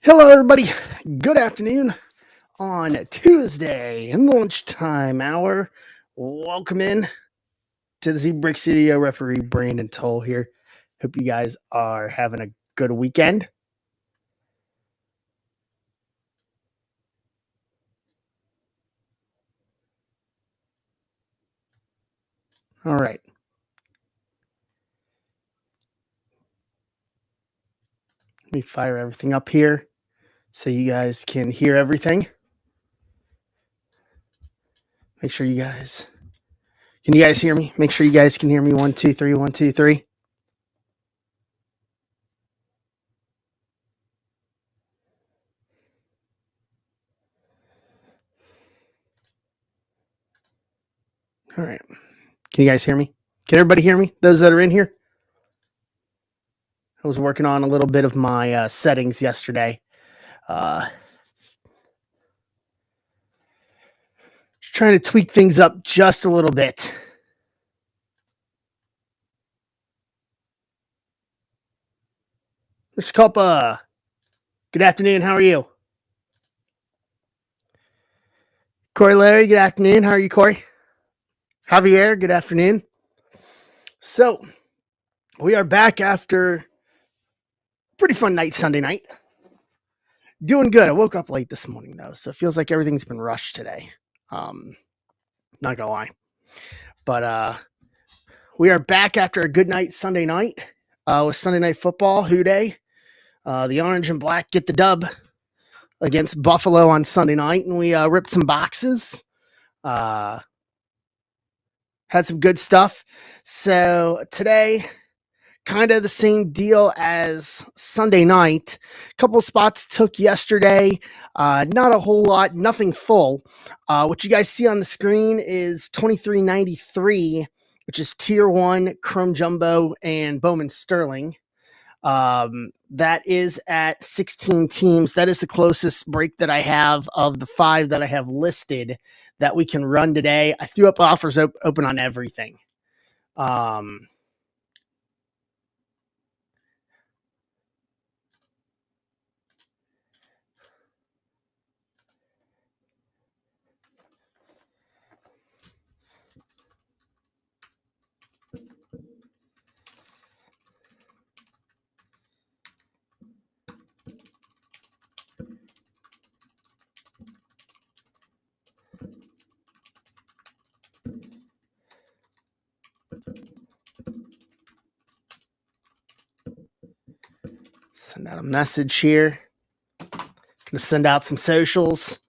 Hello, everybody. Good afternoon on Tuesday in the lunchtime hour. Welcome in to the Z Brick Studio. Referee Brandon Toll here. Hope you guys are having a good weekend. All right. Let me fire everything up here so you guys can hear everything. Make sure you guys can you guys hear me? Make sure you guys can hear me. 1, 2, 3, 1, 2, 3. All right. Can you guys hear me? Can everybody hear me? Those that are in here? I was working on a little bit of my settings yesterday. Trying to tweak things up just a little bit. Mr. Culpa, good afternoon. How are you? Corey Larry, good afternoon. How are you, Corey? Javier, good afternoon. So, we are back after a pretty fun night Sunday night. Doing good. I woke up late this morning, though, so it feels like everything's been rushed today. Not gonna lie. But we are back after a good night Sunday night with Sunday Night Football, Who Day. The Orange and Black get the dub against Buffalo on Sunday night, and we ripped some boxes. Had some good stuff. So today, kind of the same deal as Sunday night. A couple spots took yesterday. Not a whole lot, nothing full. What you guys see on the screen is 2393, which is Tier 1, Chrome Jumbo, and Bowman Sterling. That is at 16 teams. That is the closest break that I have of the 5 that I have listed that we can run today. I threw up offers open on everything. Send out a message here. Gonna send out some socials.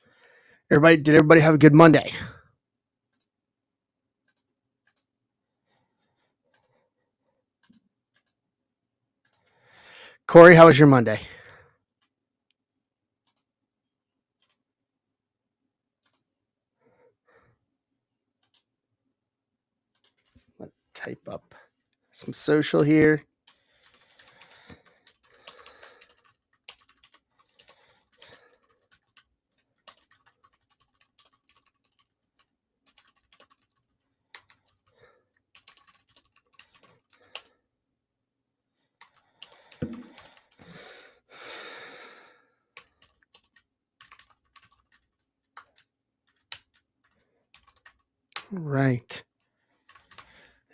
Did everybody have a good Monday? Corey, how was your Monday? Let's type up some social here. Right.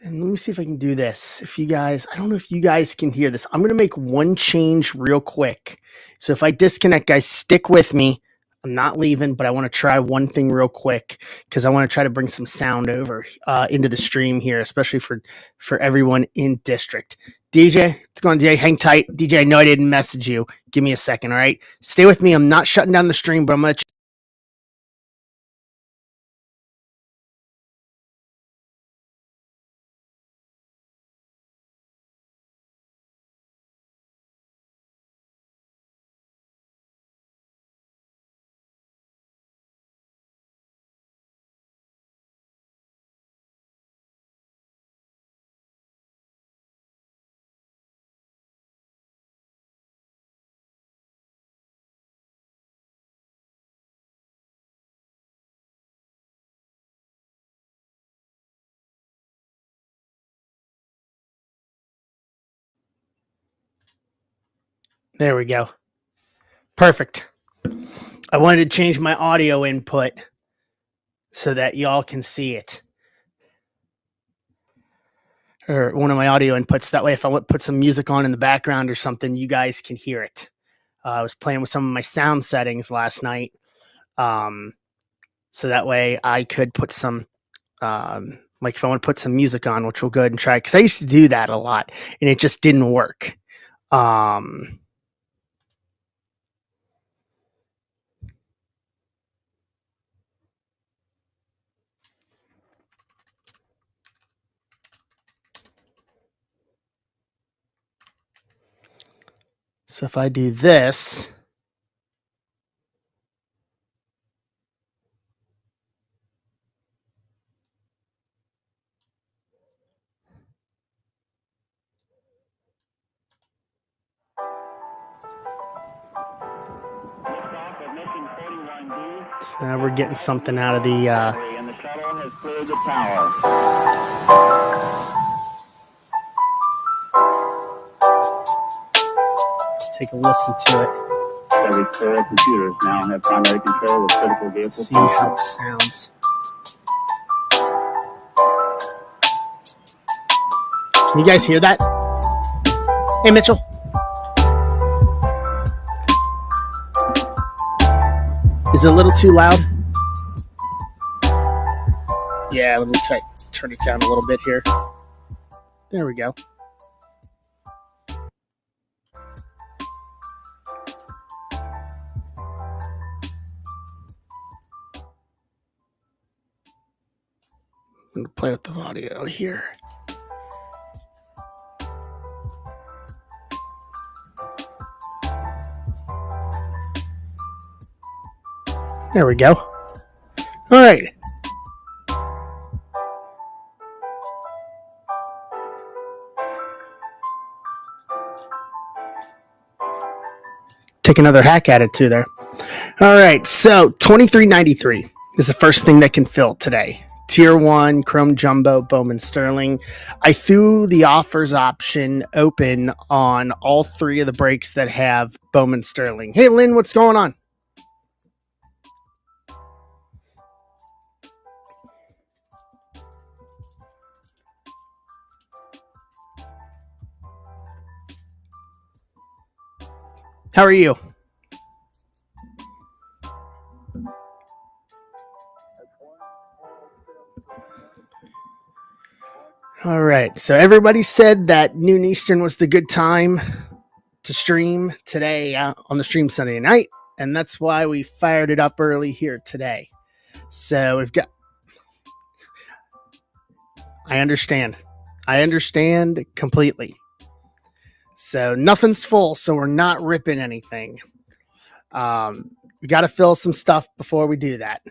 And let me see if I can do this. If you guys, I don't know if you guys can hear this. I'm going to make one change real quick. So if I disconnect, guys, stick with me. I'm not leaving, but I want to try one thing real quick because I want to try to bring some sound over into the stream here, especially for everyone in district. DJ, it's going DJ. Hang tight. DJ, I know I didn't message you. Give me a second, all right? Stay with me. I'm not shutting down the stream, but I'm going to There we go. Perfect. I wanted to change my audio input so that y'all can see it. Or one of my audio inputs. That way, if I put some music on in the background or something, you guys can hear it. I was playing with some of my sound settings last night. So that way I could put some, like if I want to put some music on, which we'll go ahead and try, because I used to do that a lot and it just didn't work. So if I do this, so now we're getting something out of the, and the shuttle has cleared the tower. take a listen to it. Every 4 computers now have primary control of critical vehicles. See how it sounds. Can you guys hear that? Hey, Mitchell. Is it a little too loud? Yeah, let me turn it down a little bit here. There we go. I'm going to play with the audio here. There we go. All right. Take another hack at it too there. All right. So $23.93 is the first thing that can fill today. Tier 1, Chrome Jumbo, Bowman Sterling. I threw the offers option open on all 3 of the breaks that have Bowman Sterling. Hey, Lynn, what's going on? How are you? All right. So everybody said that noon Eastern was the good time to stream today on the stream Sunday night. And that's why we fired it up early here today. So we've got... I understand completely. So nothing's full, so we're not ripping anything. We got to fill some stuff before we do that.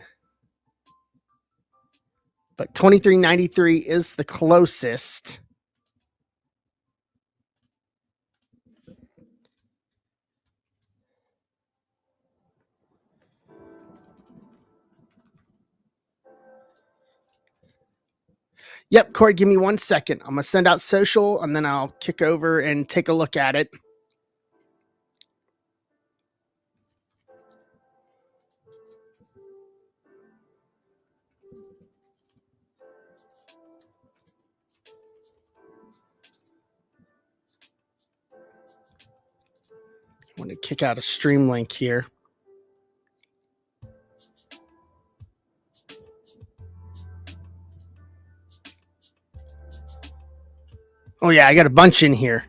But $23.93 is the closest. Yep, Corey, give me 1 second. I'm going to send out social, and then I'll kick over and take a look at it. I want to kick out a stream link here. Oh, yeah, I got a bunch in here.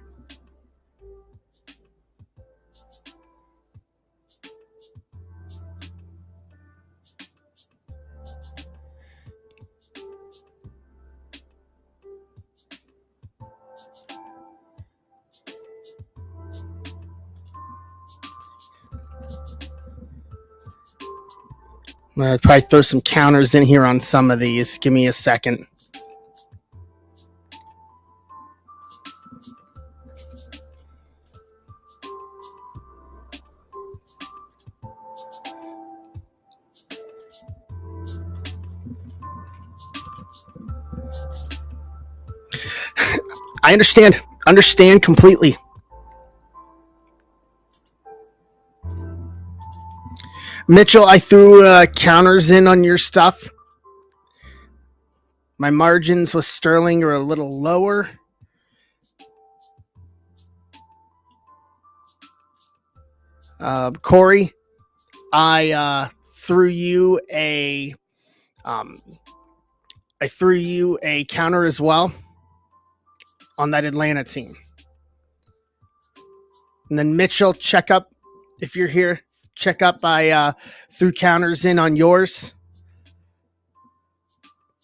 I'm going to probably throw some counters in here on some of these. Give me a second. I understand completely. Mitchell, I threw counters in on your stuff. My margins with Sterling are a little lower. Corey, I threw you a counter as well on that Atlanta team. And then Mitchell, check up if you're here. Check up. I threw counters in on yours.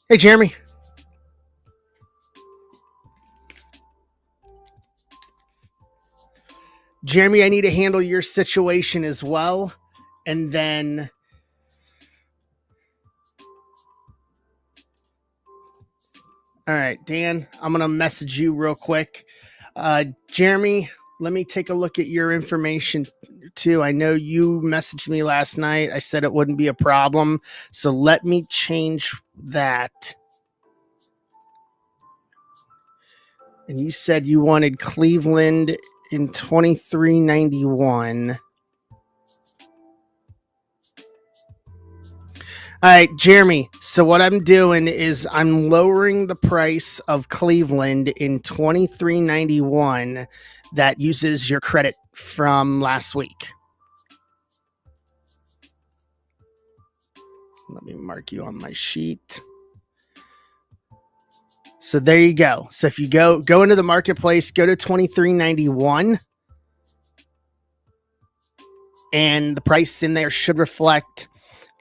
Hey, Jeremy. Jeremy, I need to handle your situation as well. And then all right, Dan, I'm going to message you real quick. Jeremy, let me take a look at your information too. I know you messaged me last night. I said it wouldn't be a problem. So let me change that. And you said you wanted Cleveland in 2391. All right, Jeremy. So what I'm doing is I'm lowering the price of Cleveland in 2391 that uses your credit from last week. Let me mark you on my sheet. So there you go. So if you go into the marketplace, go to 2391, and the price in there should reflect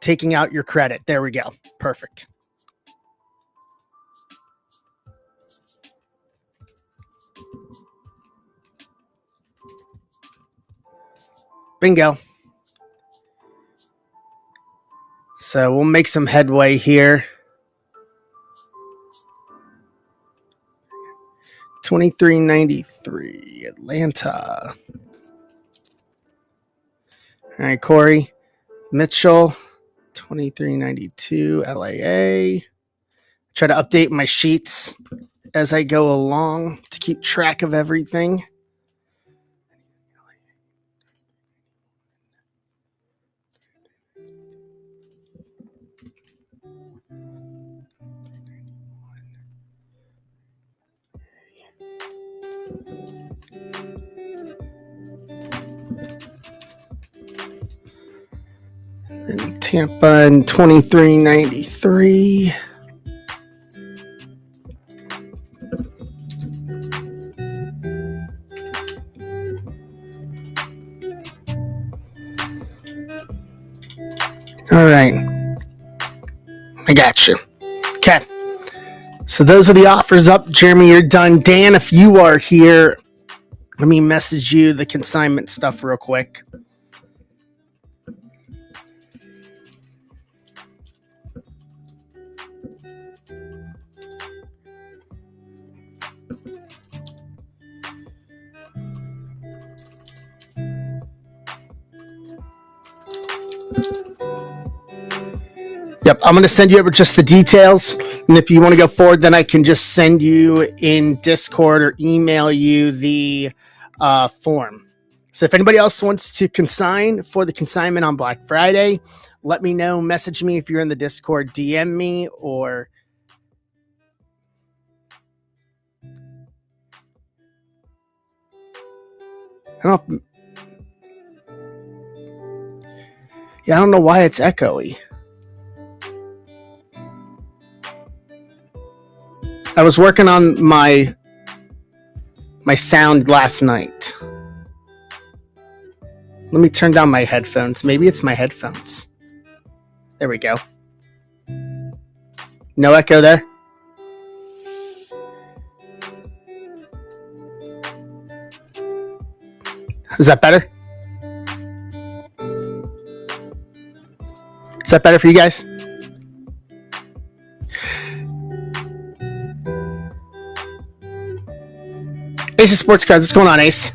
taking out your credit. There we go. Perfect. Bingo. So we'll make some headway here. 2393 Atlanta. All right, Corey. Mitchell, 2392 LAA. Try to update my sheets as I go along to keep track of everything. And Tampa in 2393. All right. I got you. Okay. So those are the offers up. Jeremy, you're done. Dan, if you are here, let me message you the consignment stuff real quick. Yep, I'm going to send you over just the details. And if you want to go forward, then I can just send you in Discord or email you the form. So if anybody else wants to consign for the consignment on Black Friday, let me know. Message me if you're in the Discord, DM me, or I don't know why it's echoey. I was working on my sound last night. Let me turn down my headphones. Maybe it's my headphones. There we go. No echo there? Is that better? Is that better for you guys? Ace of Sports Cards, what's going on, Ace?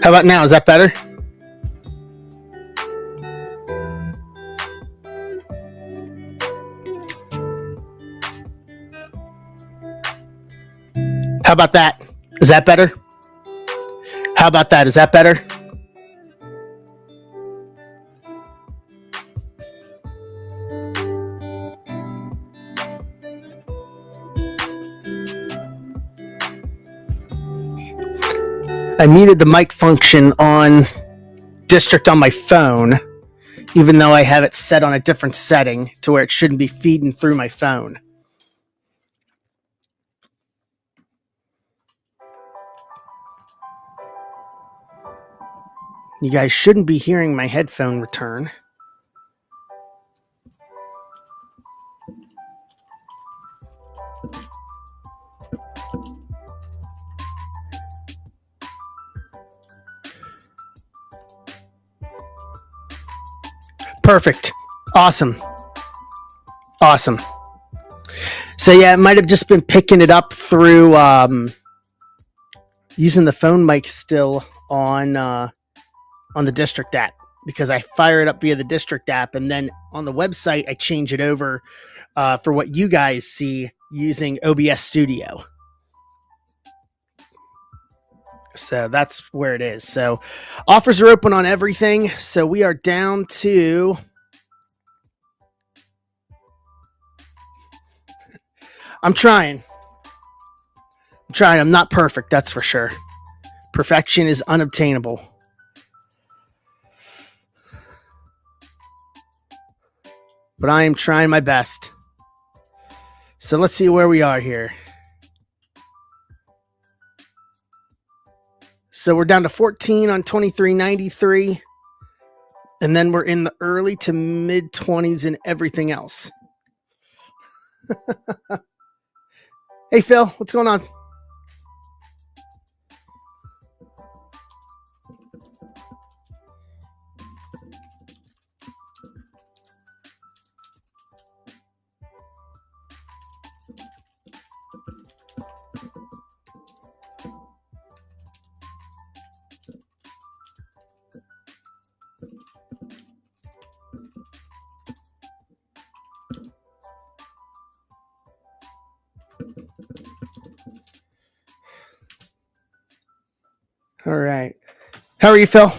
How about now? Is that better? How about that? Is that better? How about that? Is that better? I muted the mic function on District on my phone, even though I have it set on a different setting to where it shouldn't be feeding through my phone. You guys shouldn't be hearing my headphone return. Perfect. Awesome. So yeah, it might have just been picking it up through using the phone mic still on the District app, because I fire it up via the District app, and then on the website I change it over for what you guys see using OBS Studio. So that's where it is. So offers are open on everything. So we are down to... I'm trying. I'm not perfect, that's for sure. Perfection is unobtainable. But I am trying my best. So let's see where we are here. So we're down to 14 on 23.93. And then we're in the early to mid 20s and everything else. Hey, Phil, what's going on? All right. How are you, Phil?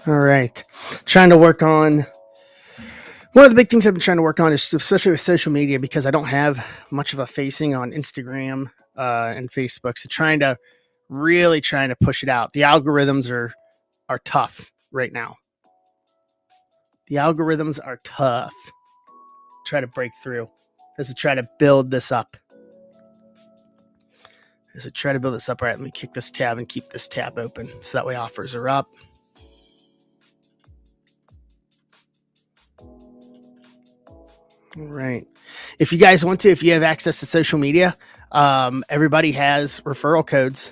All right. Trying to work on... One of the big things I've been trying to work on is, especially with social media, because I don't have much of a facing on Instagram and Facebook. So really trying to push it out. The algorithms are tough right now. The algorithms are tough. Try to break through. As I try to build this up. All right, let me kick this tab and keep this tab open. So that way offers are up. All right. If you guys want to, if you have access to social media, everybody has referral codes.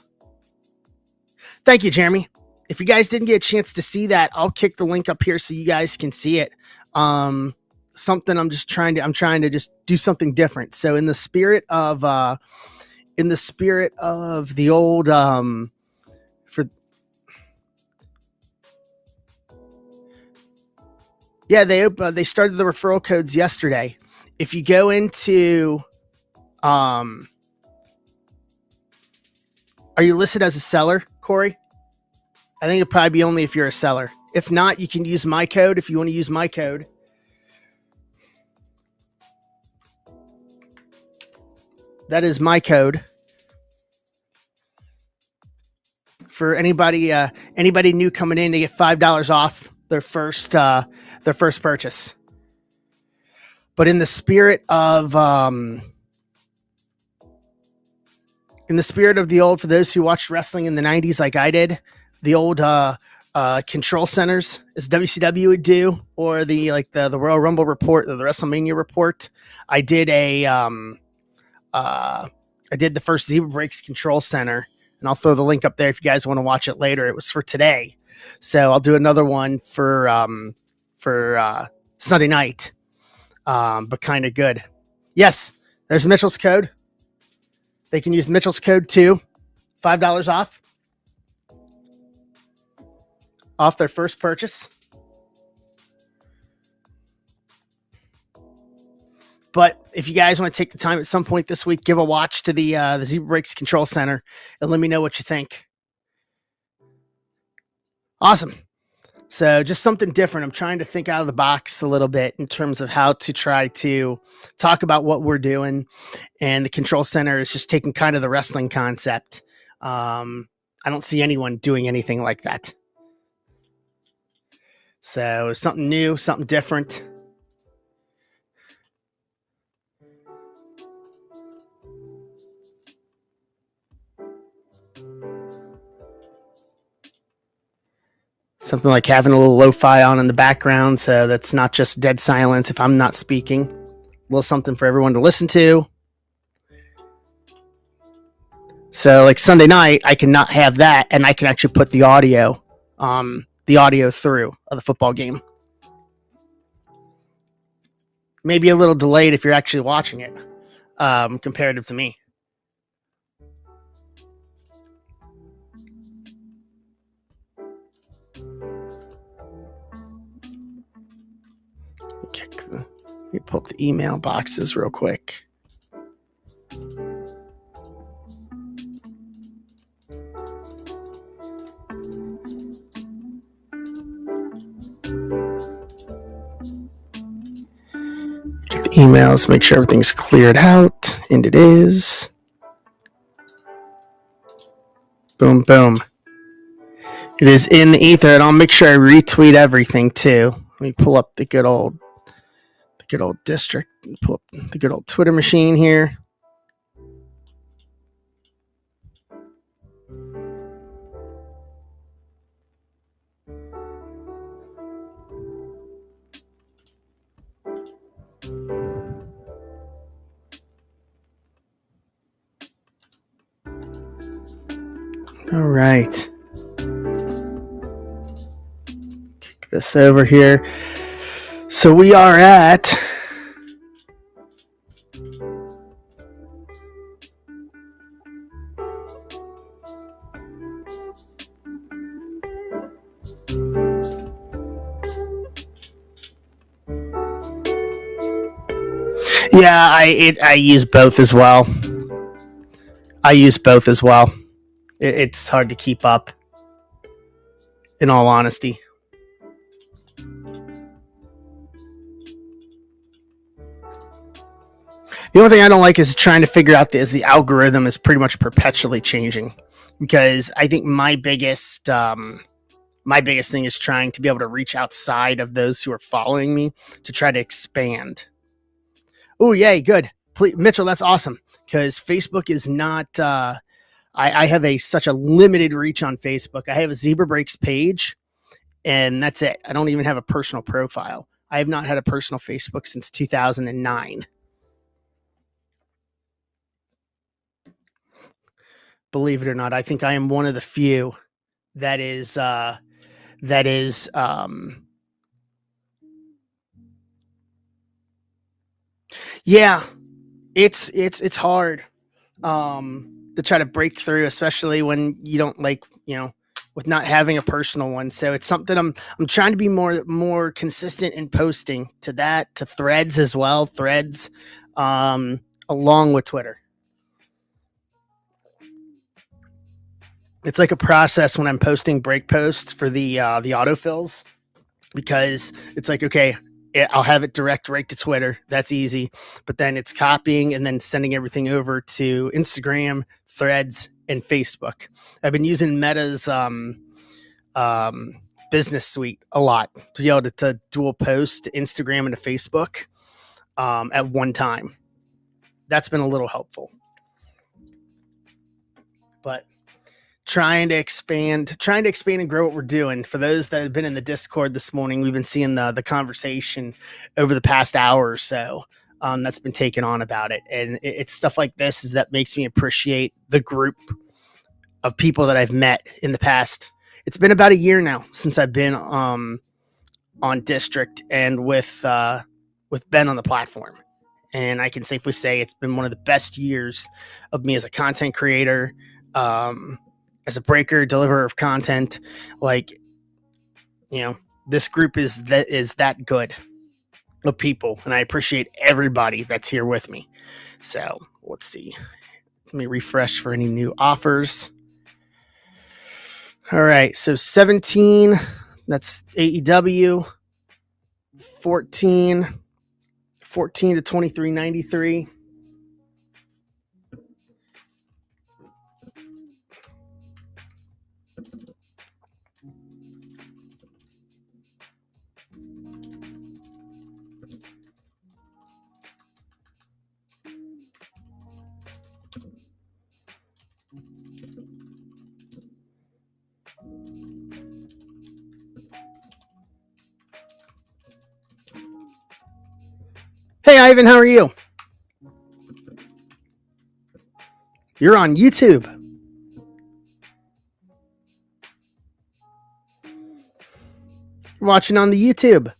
Thank you, Jeremy. If you guys didn't get a chance to see that, I'll kick the link up here so you guys can see it. Something I'm trying to just do something different. So in the spirit of the old, they started the referral codes yesterday. If you go into, are you listed as a seller, Corey? I think it'll probably be only if you're a seller. If not, you can use my code if you want to use my code. That is my code. For anybody new coming in, they get $5 off their first purchase. But in the spirit of the old, for those who watched wrestling in the 90s like I did, the old control centers, as WCW would do, or the Royal Rumble report or the WrestleMania report. I did I did the first Zebra Breaks control center, and I'll throw the link up there if you guys want to watch it later. It was for today, so I'll do another one for Sunday night, but kind of good. Yes, there's Mitchell's code. They can use Mitchell's code too. $5 off their first purchase. But if you guys want to take the time at some point this week, give a watch to the Zebra Breaks Control Center and let me know what you think. Awesome. So just something different. I'm trying to think out of the box a little bit in terms of how to try to talk about what we're doing. And the Control Center is just taking kind of the wrestling concept. I don't see anyone doing anything like that. So something new, something different. Something like having a little lo-fi on in the background, so that's not just dead silence if I'm not speaking. A little something for everyone to listen to. So like Sunday night, I can not have that, and I can actually put the audio through of the football game. Maybe a little delayed if you're actually watching it, comparative to me. Let me pull up the email boxes real quick. Get the emails, make sure everything's cleared out, and it is. Boom, boom. It is in the ether, and I'll make sure I retweet everything too. Let me pull up the good old district, pull up the good old Twitter machine here. All right. Kick this over here. So we are at Yeah, I use both as well. It's hard to keep up, in all honesty. The only thing I don't like is trying to figure out is the algorithm is pretty much perpetually changing, because I think my biggest thing is trying to be able to reach outside of those who are following me to try to expand. Oh, yay, good. Please, Mitchell, that's awesome, because Facebook is not I have such a limited reach on Facebook. I have a Zebra Breaks page, and that's it. I don't even have a personal profile. I have not had a personal Facebook since 2009. Believe it or not, I think I am one of the few that is yeah, it's hard to try to break through, especially when you don't with not having a personal one. So it's something I'm trying to be more consistent in posting to that, to Threads as well, along with Twitter. It's like a process when I'm posting break posts for the autofills, because it's like, okay, I'll have it direct right to Twitter. That's easy. But then it's copying and then sending everything over to Instagram, Threads, and Facebook. I've been using Meta's business suite a lot to be able to dual post to Instagram and to Facebook at one time. That's been a little helpful. But trying to expand and grow what we're doing. For those that have been in the Discord this morning, we've been seeing the conversation over the past hour or so. That's been taken on about it, and it's stuff like this is that makes me appreciate the group of people that I've met in the past. It's been about a year now since I've been on District and with Ben on the platform, and I can safely say it's been one of the best years of me as a content creator, as a breaker, deliverer of content. Like, this group is that good of people, and I appreciate everybody that's here with me. So let's see. Let me refresh for any new offers. All right, so 17, that's AEW. 14 to 23.93. Hey, Ivan, how are you? You're on YouTube. You're watching on the YouTube.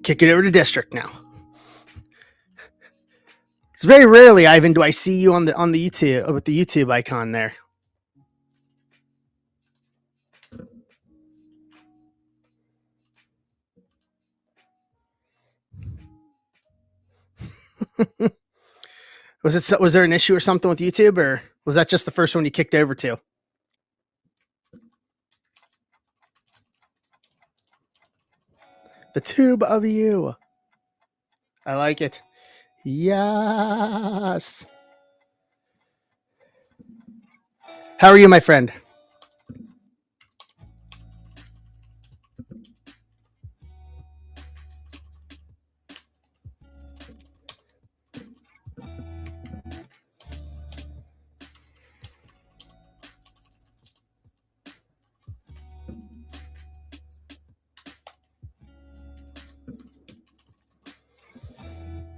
Kick it over to District now. It's very rarely, Ivan, do I see you on the YouTube with the YouTube icon there. Was there an issue or something with YouTube, or was that just the first one you kicked over to? The tube of you. I like it. Yes. How are you, my friend?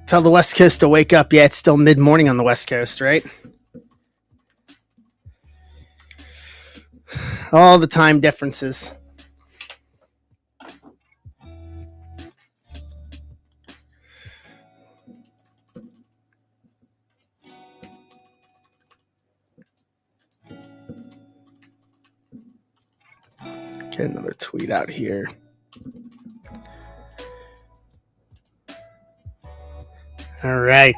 Tell the West Coast to wake up. Yeah, it's still mid-morning on the West Coast, right? All the time differences. Get another tweet out here. All right.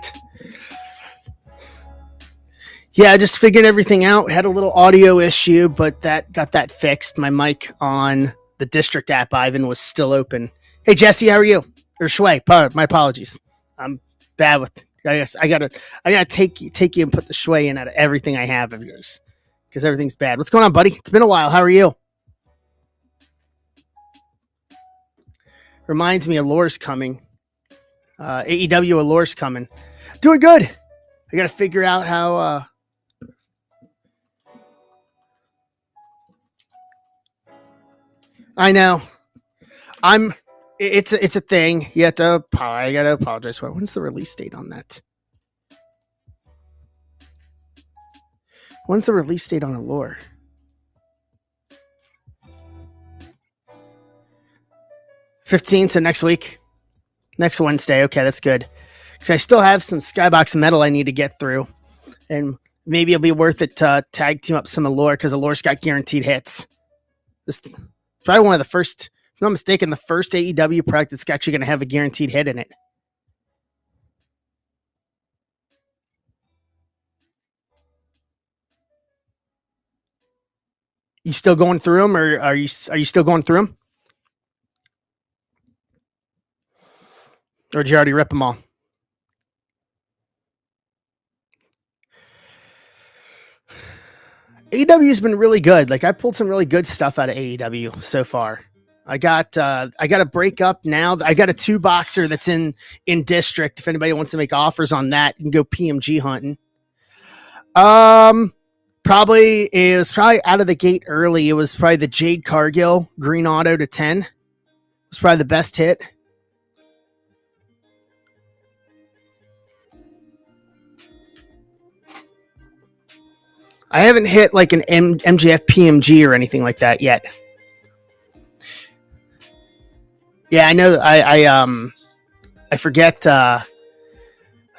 Yeah, I just figured everything out. Had a little audio issue, but got that fixed. My mic on the District app, Ivan, was still open. Hey, Jesse, how are you? Or Shui, my apologies. I'm bad with. I guess I gotta take you and put the Shui in out of everything I have of yours, because everything's bad. What's going on, buddy? It's been a while. How are you? Reminds me, Allure's coming. AEW Allure's coming. Doing good. I got to figure out how. I know. It's a thing. I gotta apologize for it. When's the release date on that? When's the release date on Allure? 15th, so next week. Next Wednesday. Okay, that's good. I still have some Skybox metal I need to get through. And maybe it'll be worth it to tag team up some Allure, because Allure's got guaranteed hits. This is probably one of the first, if I'm not mistaken, the first AEW product that's actually going to have a guaranteed hit in it. You still going through them, or are you still going through them? Or did you already rip them all? AEW's been really good. Like, I pulled some really good stuff out of AEW so far. I got a break up now. I got a 2-boxer that's in District. If anybody wants to make offers on that, you can go PMG hunting. Probably it was probably out of the gate early. It was probably the Jade Cargill green auto to 10. It was probably the best hit. I haven't hit like an MJF PMG or anything like that yet. Yeah, I know. I forget. I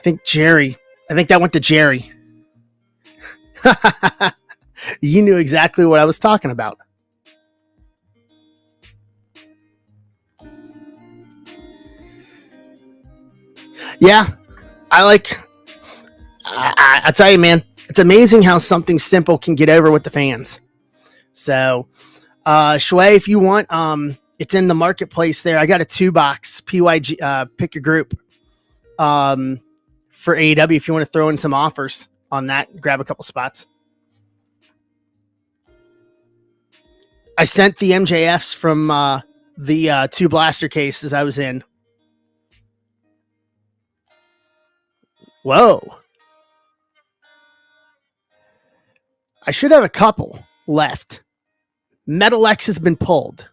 think Jerry. I think that went to Jerry. You knew exactly what I was talking about. Yeah, I tell you, man, it's amazing how something simple can get over with the fans. So, Shui, if you want, it's in the marketplace there. I got a 2-box PYG, pick your group, for AEW. If you want to throw in some offers on that, grab a couple spots. I sent the MJFs from the 2 blaster cases I was in. Whoa. I should have a couple left. Metal X has been pulled.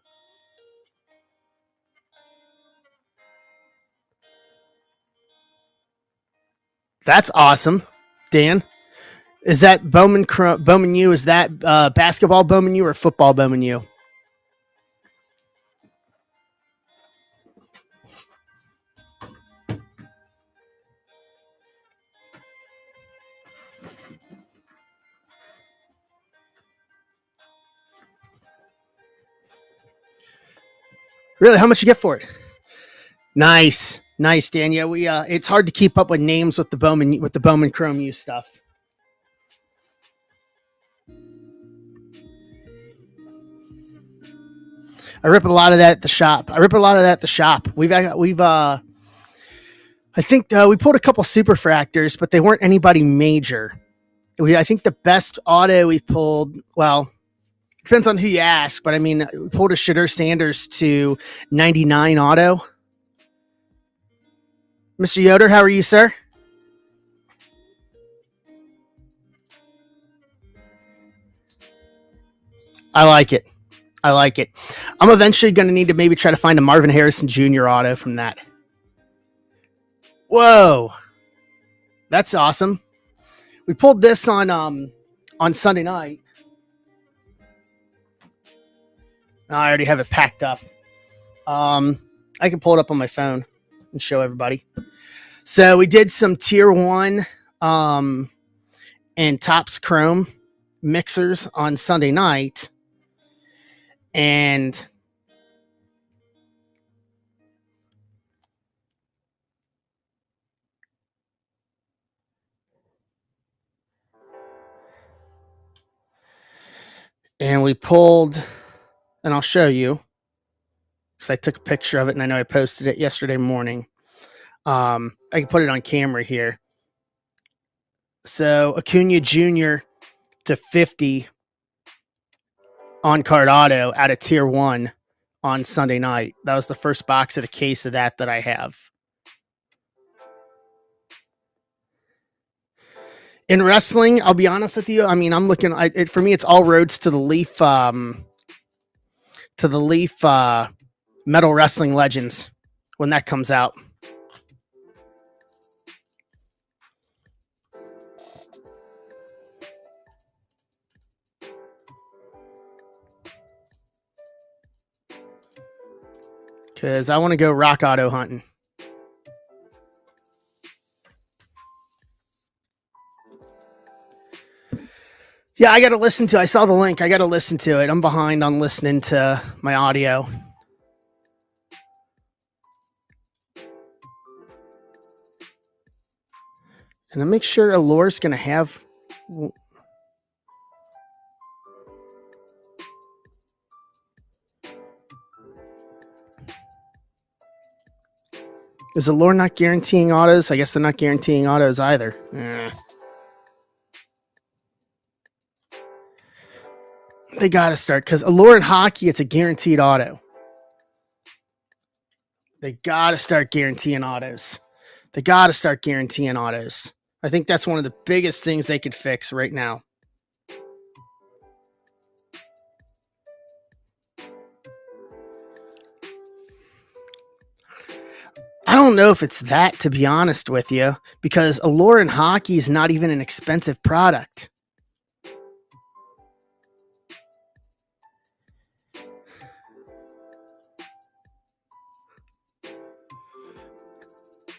That's awesome. Dan, is that Bowman U? Is that basketball Bowman U or football Bowman U? Really? How much you get for it? Nice, Dan. Yeah, we it's hard to keep up with names with the Bowman Chrome U stuff. I rip a lot of that at the shop. I think we pulled a couple superfractors, but they weren't anybody major. I think the best auto we've pulled, well, depends on who you ask, but I mean, we pulled a Shadur Sanders to 99 auto. Mr. Yoder, how are you, sir? I like it. I'm eventually going to need to maybe try to find a Marvin Harrison Jr. auto from that. Whoa. That's awesome. We pulled this on Sunday night. I already have it packed up. I can pull it up on my phone and show everybody. So we did some tier 1 and Topps Chrome mixers on Sunday night. And we pulled, and I'll show you because I took a picture of it and I know I posted it yesterday morning. I can put it on camera here. So Acuna Jr. to 50 on card auto out of tier 1 on Sunday night. That was the first box of the case of that I have. In wrestling, I'll be honest with you. I mean, I'm looking. For me, it's all roads to the Leaf. Metal Wrestling Legends when that comes out. Because I want to go rock auto hunting. Yeah, I got to listen to it. I saw the link. I got to listen to it. I'm behind on listening to my audio. And to make sure Allure's going to have... Is Allure not guaranteeing autos? I guess they're not guaranteeing autos either. They got to start, because Allure in hockey, it's a guaranteed auto. They got to start guaranteeing autos. I think that's one of the biggest things they could fix right now. I don't know if it's that, to be honest with you, because Allure in hockey is not even an expensive product.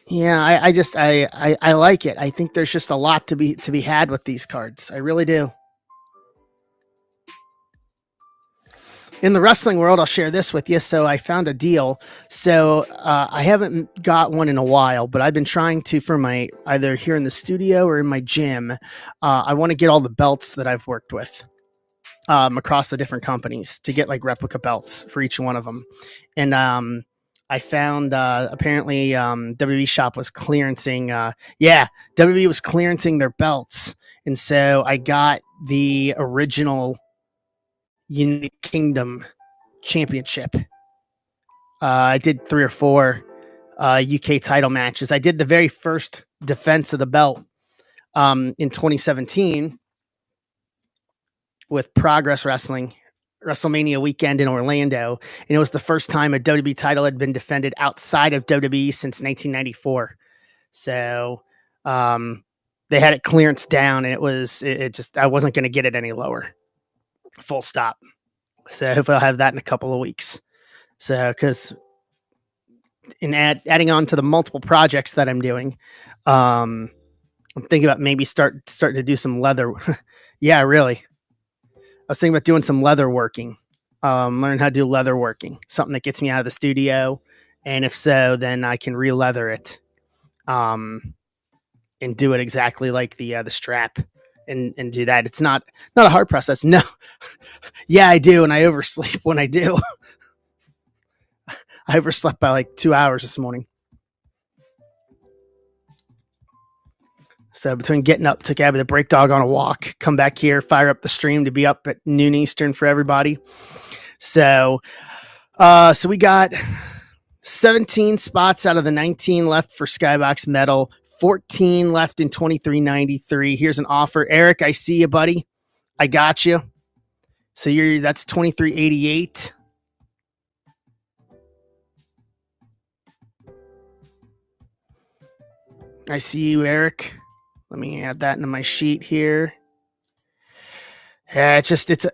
Yeah, I like it. I think there's just a lot to be had with these cards. I really do. In the wrestling world, I'll share this with you. So I found a deal. So I haven't got one in a while, but I've been trying to for my either here in the studio or in my gym. I want to get all the belts that I've worked with across the different companies to get like replica belts for each one of them. And I found apparently WWE Shop was clearancing. WWE was clearancing their belts, and so I got the original United Kingdom Championship. I did 3 or 4 UK title matches. I did the very first defense of the belt in 2017 with Progress Wrestling, WrestleMania weekend in Orlando. And it was the first time a WWE title had been defended outside of WWE since 1994. So they had it clearance down, and it just, I wasn't going to get it any lower. Full stop. So hopefully I'll have that in a couple of weeks. So, because in adding on to the multiple projects that I'm doing, I'm thinking about maybe starting to do some leather. Yeah, really. I was thinking about doing some leather working, learn how to do leather working, something that gets me out of the studio. And if so, then I can re-leather it, and do it exactly like the strap, and do that. It's not a hard process. No, yeah, I do, and I oversleep when I do. I overslept by like 2 hours this morning. So between getting up, took Abby the break dog on a walk, come back here, fire up the stream to be up at noon Eastern for everybody. So we got 17 spots out of the 19 left for Skybox Metal, 14 left in 2393. Here's an offer. Eric, I see you, buddy. I got you. So that's 2388. I see you, Eric. Let me add that into my sheet here. Yeah, it's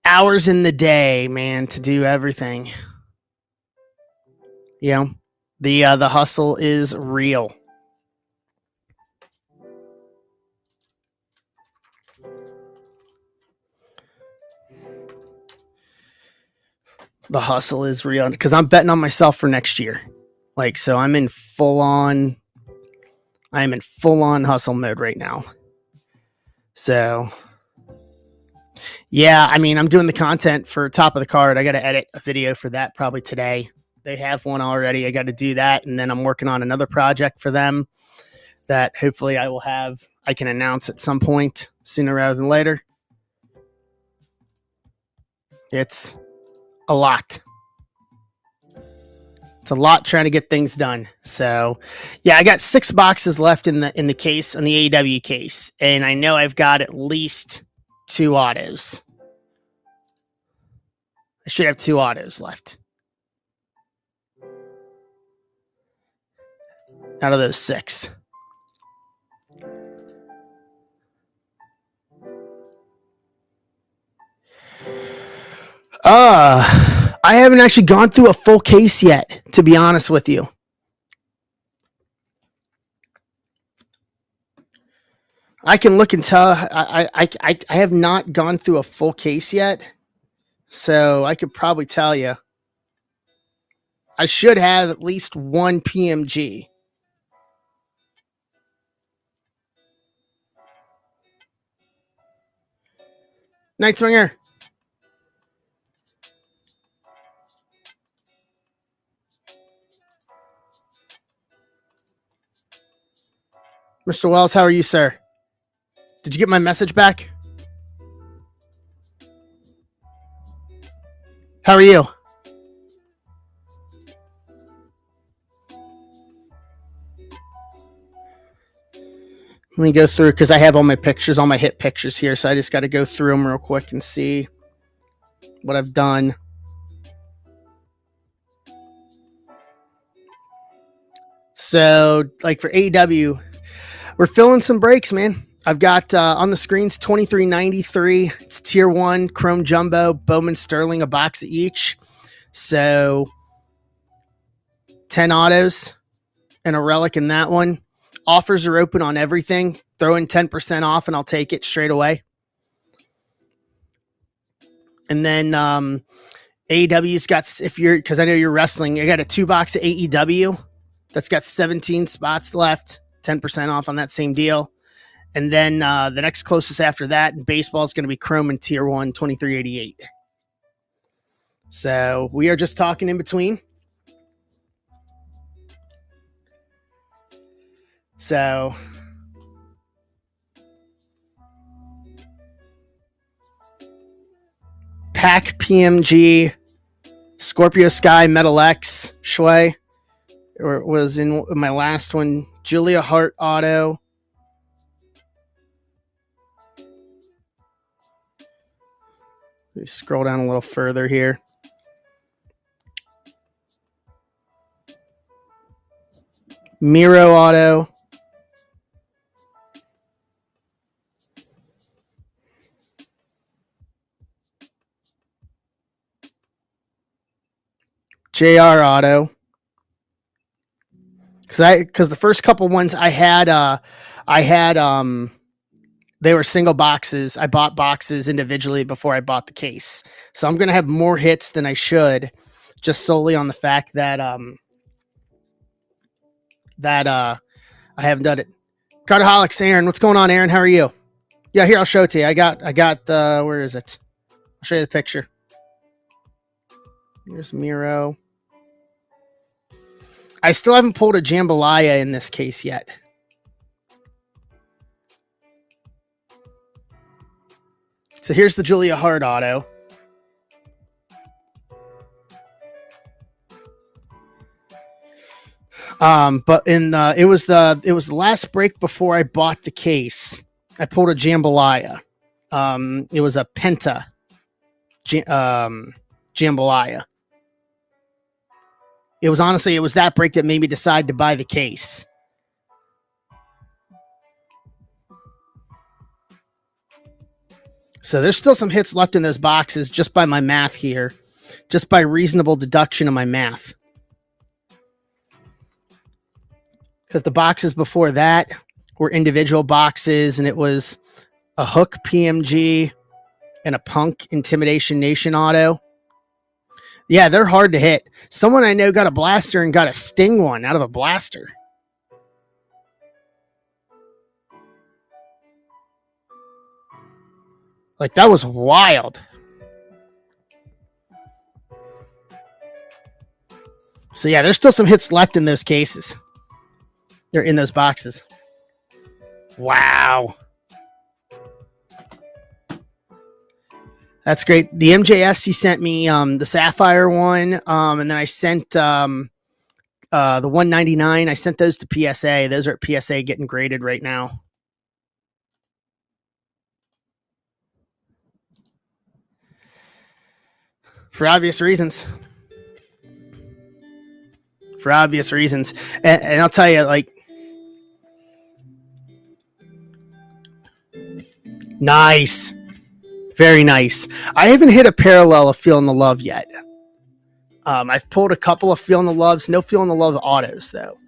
hours in the day, man, to do everything. You know, the hustle is real. The hustle is real because I'm betting on myself for next year. Like, so I'm in full on hustle mode right now. So yeah, I mean, I'm doing the content for Top of the Card. I got to edit a video for that probably today. They have one already. I got to do that. And then I'm working on another project for them that hopefully I can announce at some point sooner rather than later. It's a lot. It's a lot trying to get things done. So yeah, I got 6 boxes left in the case, on the AEW case. And I know I've got at least 2 autos. I should have 2 autos left out of those 6. I haven't actually gone through a full case yet, to be honest with you. I can look and tell. I have not gone through a full case yet, so I could probably tell you. I should have at least 1 PMG. Night Swinger. Mr. Wells, how are you, sir? Did you get my message back? How are you? Let me go through because I have all my pictures, all my hit pictures here. So I just got to go through them real quick and see what I've done. So, like for AEW, we're filling some breaks, man. I've got on the screens 2393. It's tier 1 Chrome Jumbo, Bowman Sterling, a box of each. So 10 autos and a relic in that one. Offers are open on everything. Throw in 10% off and I'll take it straight away. And then AEW's got, if you're, because I know you're wrestling, I got a 2-box of AEW that's got 17 spots left, 10% off on that same deal. And then the next closest after that in baseball is going to be Chrome and tier 1, 2388. So we are just talking in between. So Pack PMG, Scorpio Sky, Metal X, Shui, or was in my last one, Julia Hart Auto. Let me scroll down a little further here. Miro Auto. JR Auto. Because the first couple ones I had they were single boxes. I bought boxes individually before I bought the case. So I'm going to have more hits than I should, just solely on the fact that I haven't done it. Cartaholics, Aaron, what's going on, Aaron? How are you? Yeah, here, I'll show it to you. I got where is it? I'll show you the picture. Here's Miro. I still haven't pulled a jambalaya in this case yet. So here's the Julia Hart Auto. But it was the last break before I bought the case. I pulled a jambalaya. It was a Penta jambalaya. It was that break that made me decide to buy the case. So there's still some hits left in those boxes just by my math here, just by reasonable deduction of my math. Because the boxes before that were individual boxes, and it was a Hook PMG and a Punk Intimidation Nation Auto. Yeah, they're hard to hit. Someone I know got a blaster and got a Sting one out of a blaster. Like, that was wild. So, yeah, there's still some hits left in those cases. They're in those boxes. Wow. That's great. The MJS, he sent me the Sapphire one, and then I sent the 199. I sent those to PSA. Those are at PSA getting graded right now. For obvious reasons. And I'll tell you, like, nice. Very nice. I haven't hit a parallel of Feeling the Love yet. I've pulled a couple of Feeling the Loves. No Feeling the Love autos, though.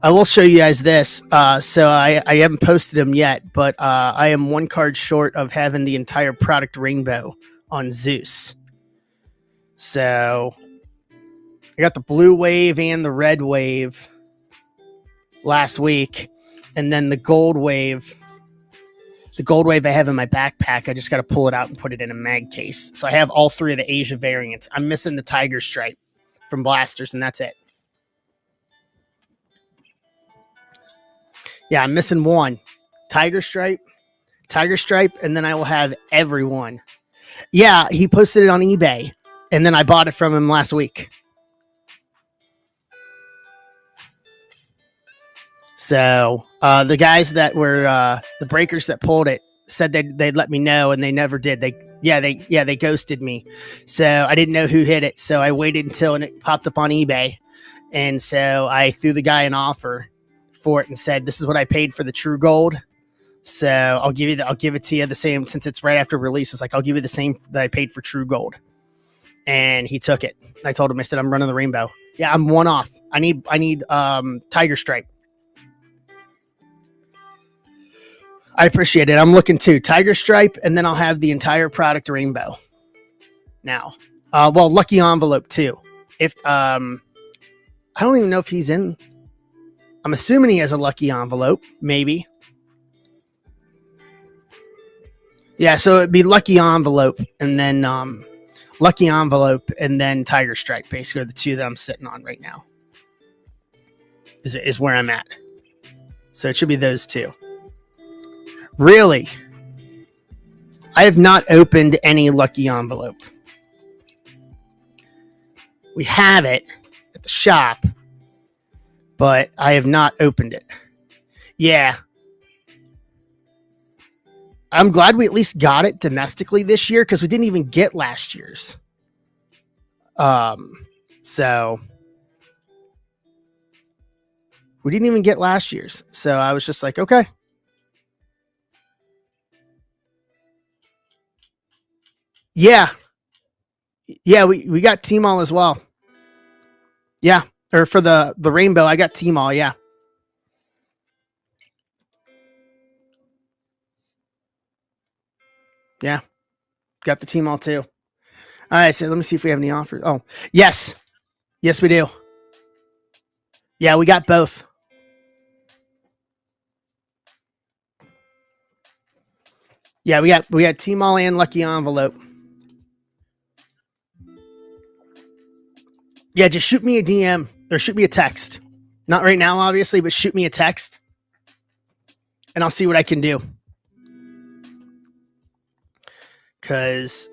I will show you guys this. So I haven't posted them yet, but I am one card short of having the entire product rainbow on Zeus. So I got the blue wave and the red wave last week. And then the gold wave I have in my backpack. I just got to pull it out and put it in a mag case. So I have all three of the Asia variants. I'm missing the Tiger Stripe from Blasters, and that's it. Yeah, I'm missing one. Tiger Stripe, and then I will have everyone. Yeah, he posted it on eBay, and then I bought it from him last week. So the guys that were the breakers that pulled it said they'd let me know, and they never did. They ghosted me. So I didn't know who hit it. So I waited until it popped up on eBay, and so I threw the guy an offer for it and said, "This is what I paid for the true gold. So I'll give it to you the same, since it's right after release. It's like, I'll give you the same that I paid for true gold." And he took it. I told him, I said, "I'm running the rainbow. Yeah, I'm one off. I need tiger stripe." I appreciate it. I'm looking too. Tiger stripe, and then I'll have the entire product rainbow. Now, well, lucky envelope too. If I don't even know if he's in. I'm assuming he has a lucky envelope, maybe. Yeah, so it'd be lucky envelope, and then lucky envelope, and then tiger stripe. Basically, are the two that I'm sitting on right now. Is where I'm at. So it should be those two. Really, I have not opened any lucky envelope. We have it at the shop, but I have not opened it. Yeah. I'm glad we at least got it domestically this year, because we didn't even get last year's. So we didn't even get last year's. So I was just like, okay. Yeah. Yeah, we got T-Mall as well. Yeah. Or for the rainbow, I got T-Mall, yeah. Yeah. Got the T-Mall too. All right, so let me see if we have any offers. Oh, yes. Yes, we do. Yeah, we got both. Yeah, we got T-Mall and Lucky Envelope. Yeah, just shoot me a DM or shoot me a text. Not right now, obviously, but shoot me a text, and I'll see what I can do. Because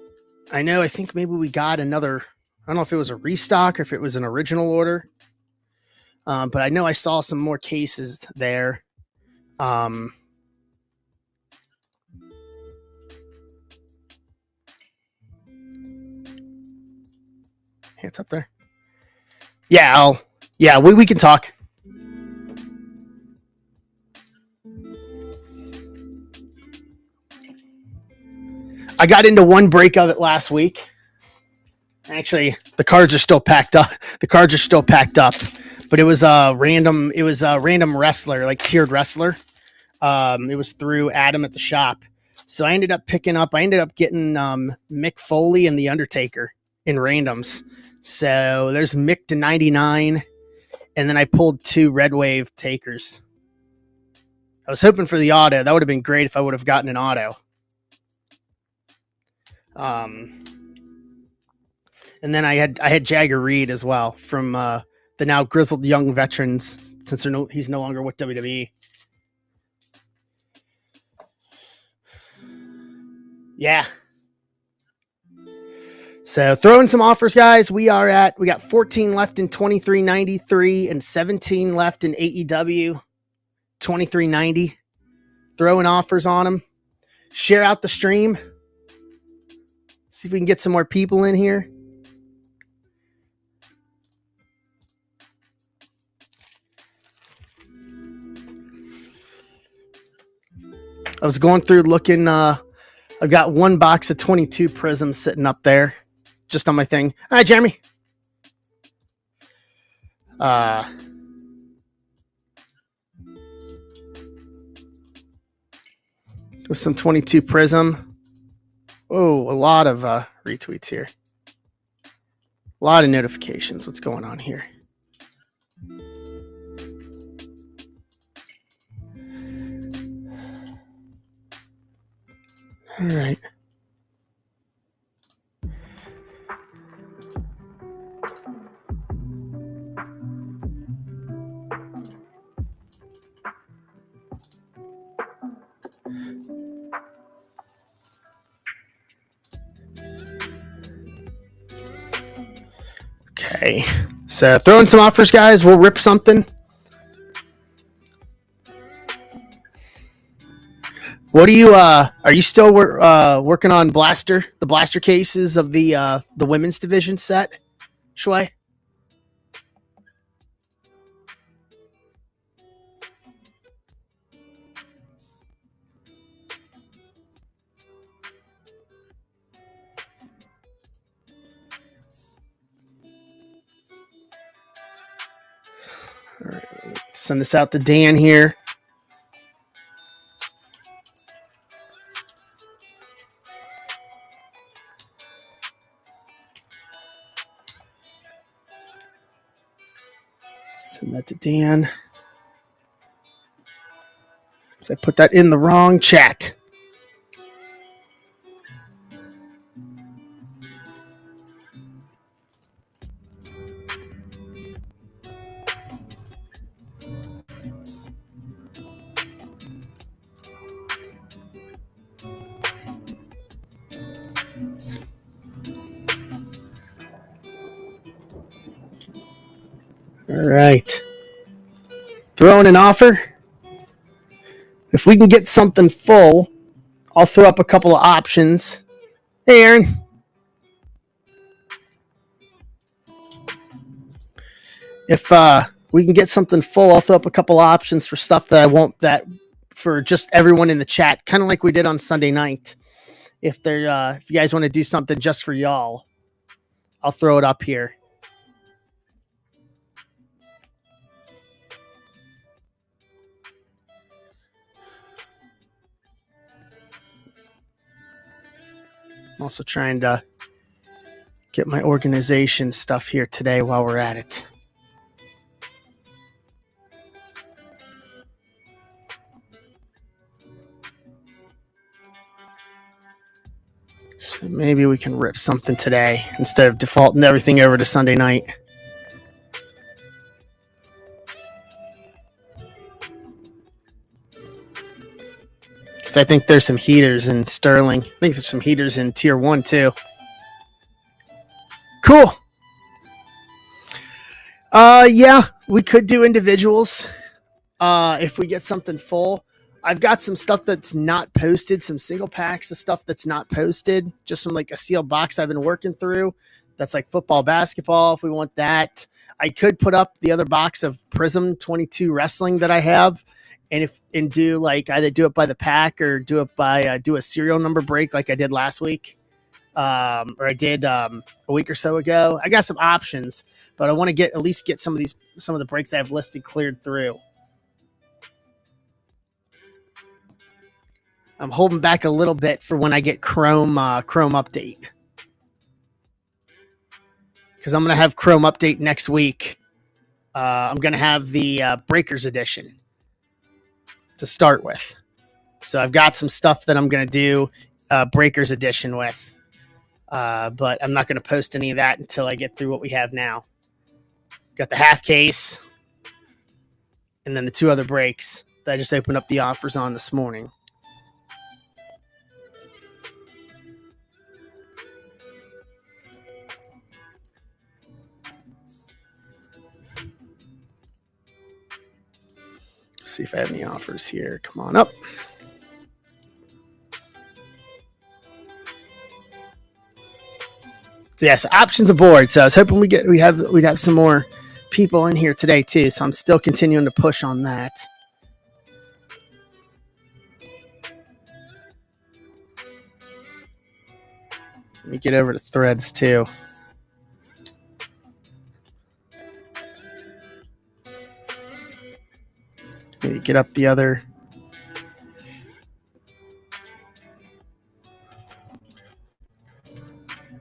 I think maybe we got another. I don't know if it was a restock or if it was an original order. But I know I saw some more cases there. It's up there. Yeah, we can talk. I got into one break of it last week. Actually, the cards are still packed up. But it was a random. It was a random wrestler, like tiered wrestler. It was through Adam at the shop. So I ended up getting Mick Foley and The Undertaker in randoms. So there's Mick to 99, and then I pulled 2 Red Wave takers. I was hoping for the auto. That would have been great if I would have gotten an auto. And then I had Jagger Reed as well from the now grizzled young veterans, since he's no longer with WWE. Yeah. So throwing some offers, guys. We got 14 left in 23.93 and 17 left in AEW 23.90. Throwing offers on them. Share out the stream. See if we can get some more people in here. I was going through looking. I've got one box of 22 prisms sitting up there, just on my thing. Hi, Jeremy. With some 22 prism. Oh, a lot of retweets here. A lot of notifications. What's going on here? All right. Okay. So throwing some offers, guys. We'll rip something. What are you still working on the blaster cases of the women's division set, Shui? All right, send this out to Dan here. Send that to Dan. So I put that in the wrong chat. All right. Throwing an offer. If we can get something full, I'll throw up a couple of options. Hey, Aaron. If we can get something full, I'll throw up a couple of options for stuff that I won't that for just everyone in the chat, kind of like we did on Sunday night. If you guys want to do something just for y'all, I'll throw it up here. I'm also trying to get my organization stuff here today while we're at it. So maybe we can rip something today instead of defaulting everything over to Sunday night. Because I think there's some heaters in Sterling. I think there's some heaters in Tier 1 too. Cool. Yeah, we could do individuals if we get something full. I've got some stuff that's not posted, some single packs of stuff that's not posted, just some like a sealed box I've been working through. That's like football, basketball. If we want that, I could put up the other box of Prism 22 wrestling that I have, and do like either do it by the pack or do it by do a serial number break like I did last week, or I did a week or so ago. I got some options, but I want to at least get some of the breaks I have listed cleared through. I'm holding back a little bit for when I get Chrome update, because I'm going to have Chrome update next week. I'm going to have the Breakers edition to start with. So I've got some stuff that I'm going to do Breakers edition with, but I'm not going to post any of that until I get through what we have now. Got the half case, and then the two other breaks that I just opened up the offers on this morning. See if I have any offers here. Come on up. So yes, options aboard. So I was hoping we'd have some more people in here today too. So I'm still continuing to push on that. Let me get over to threads too. Maybe get up the other.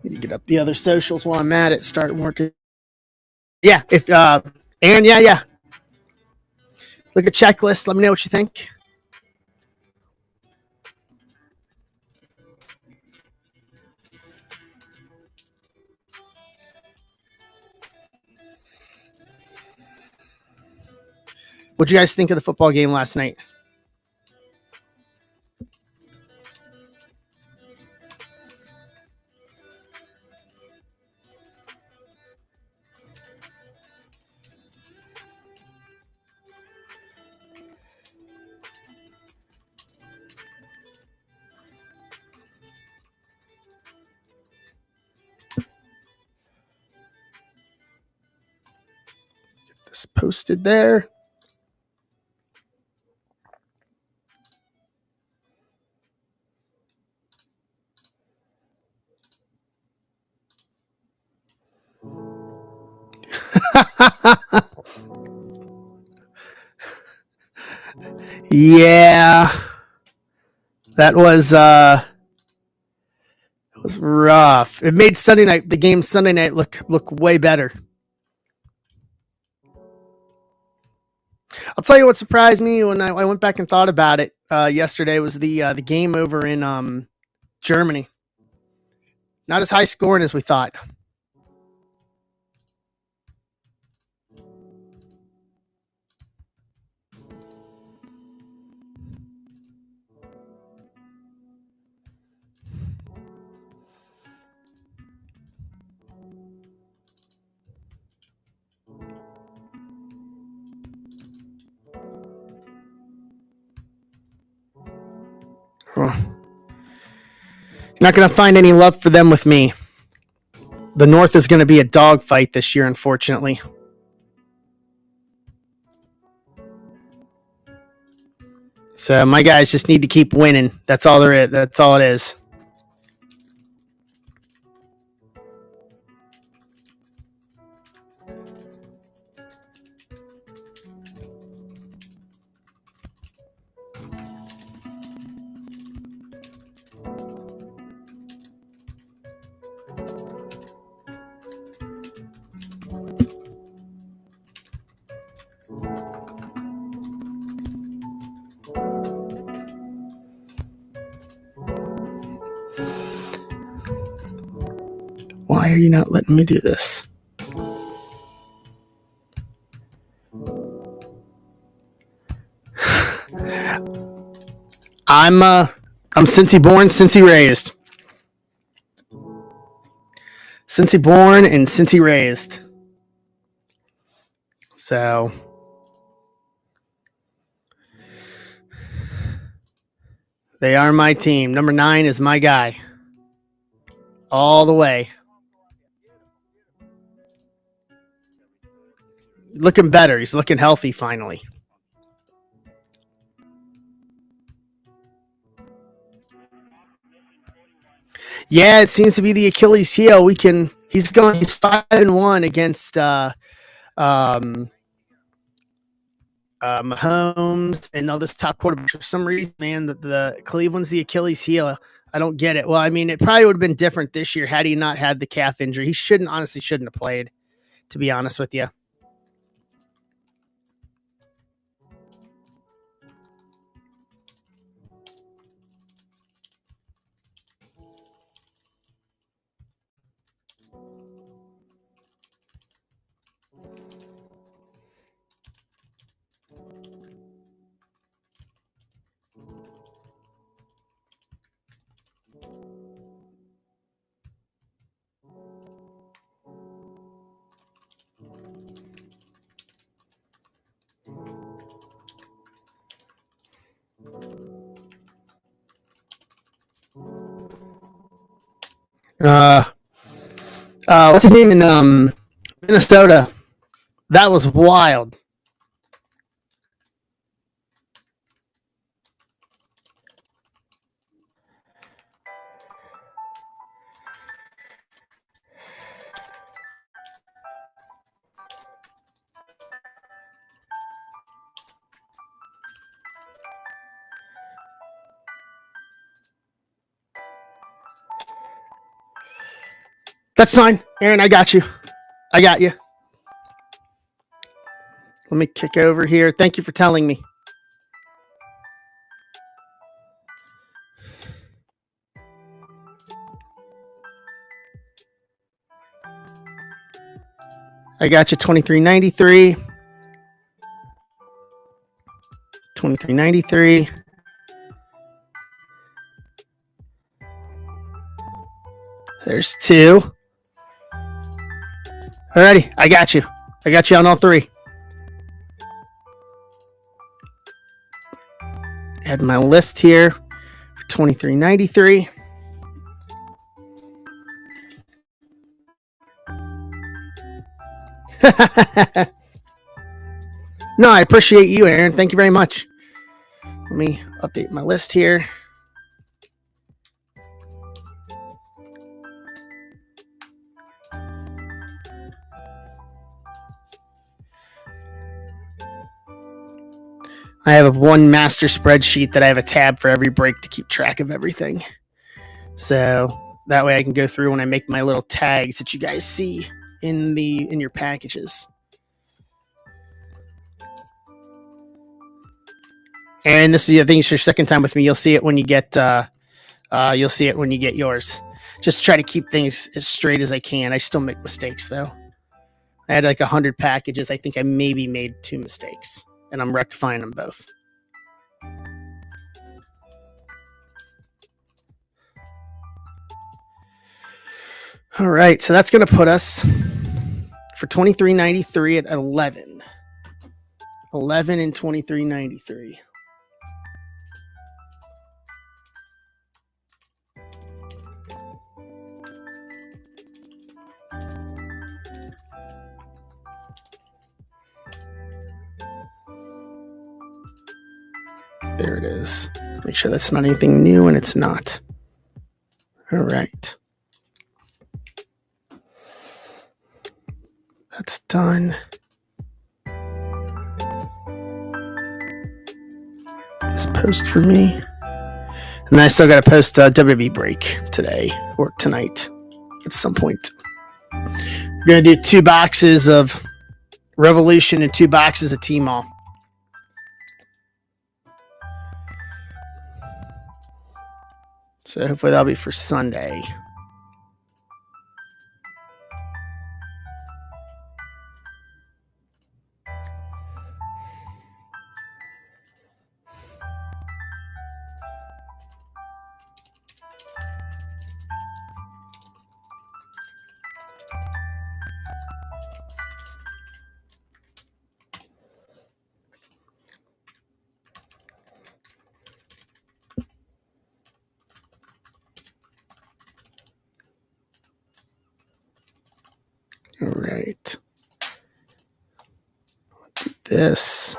Maybe get up the other socials while I'm at it. Start working. Yeah, if and yeah. Look at checklist. Let me know what you think. What'd you guys think of the football game last night? posted there. Yeah, that was rough. It made the game Sunday night look way better. I'll tell you what surprised me when I went back and thought about it yesterday was the game over in Germany. Not as high scoring as we thought. Huh. You're not going to find any love for them with me. The North is going to be a dogfight this year, unfortunately. So my guys just need to keep winning. That's all there is. That's all it is. Why are you not letting me do this? I'm Cincy born, Cincy raised. Cincy born and Cincy raised. So they are my team. Number 9 is my guy. All the way. Looking better. He's looking healthy finally. Yeah, it seems to be the Achilles heel. He's 5-1 against Mahomes and all this top quarterbacks. For some reason, man, the Cleveland's the Achilles heel. I don't get it. Well, I mean, it probably would have been different this year had he not had the calf injury. He shouldn't have played, to be honest with you. What's his name in Minnesota? That was wild. That's fine, Aaron. I got you. I got you. Let me kick over here. Thank you for telling me. I got you 2393. 2393. There's 2. Alrighty, I got you. I got you on all 3. Add my list here for 2393. No, I appreciate you, Aaron. Thank you very much. Let me update my list here. I have one master spreadsheet that I have a tab for every break to keep track of everything. So that way I can go through when I make my little tags that you guys see in your packages. And this is, I think it's your second time with me. You'll see it when you get yours. Just try to keep things as straight as I can. I still make mistakes though. I had like 100 packages. I think I maybe made 2 mistakes, and I'm rectifying them both. All right, so that's going to put us for $23.93 at 11. 11 and $23.93. There it is. Make sure that's not anything new, and it's not. All right. That's done. This post for me. And then I still got to post a WWE break today or tonight at some point. We're going to do 2 boxes of Revolution and 2 boxes of T-Mall. So hopefully that'll be for Sunday. All right. Do this.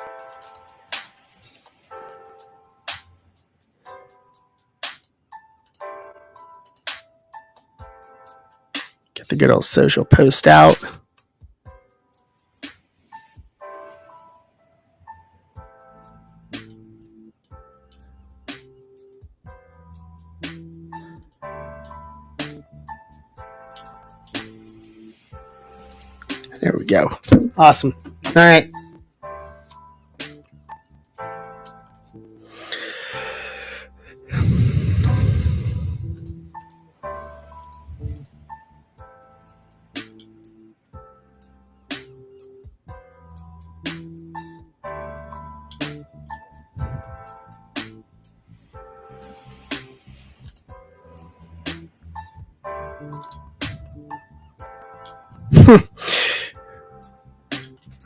Get the good old social post out. There we go. Awesome. All right.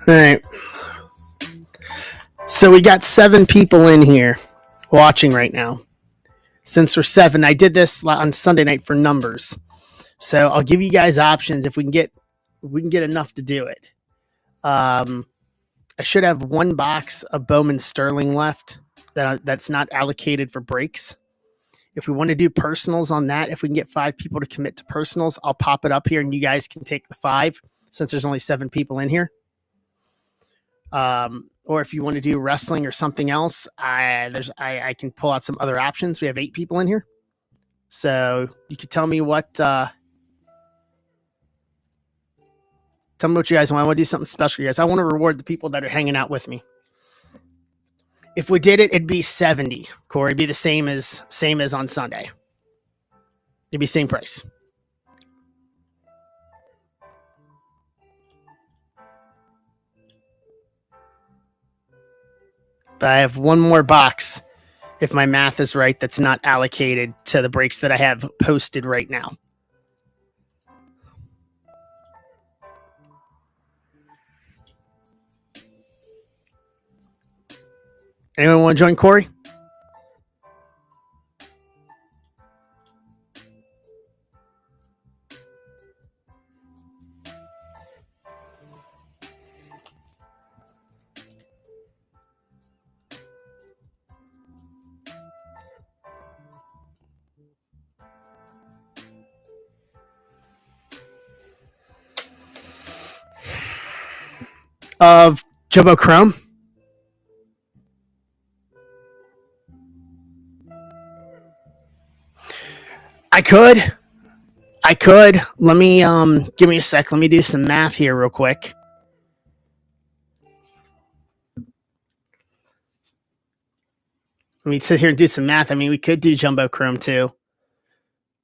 All right. So we got 7 people in here watching right now. Since we're 7, I did this on Sunday night for numbers. So I'll give you guys options if we can get enough to do it. I should have 1 box of Bowman Sterling left that's not allocated for breaks. If we want to do personals on that, if we can get 5 people to commit to personals, I'll pop it up here and you guys can take the 5 since there's only 7 people in here. Or if you want to do wrestling or something else, I can pull out some other options. We have 8 people in here. So you could tell me what you guys want. I want to do something special, you guys. I want to reward the people that are hanging out with me. If we did it, it'd be 70. Corey, it'd be the same as on Sunday. It'd be same price. But I have 1 more box, if my math is right, that's not allocated to the breaks that I have posted right now. Anyone want to join Corey? of Jumbo Chrome. I could. Let me give me a sec. Let me do some math here real quick. Let me sit here and do some math. I mean, we could do Jumbo Chrome too.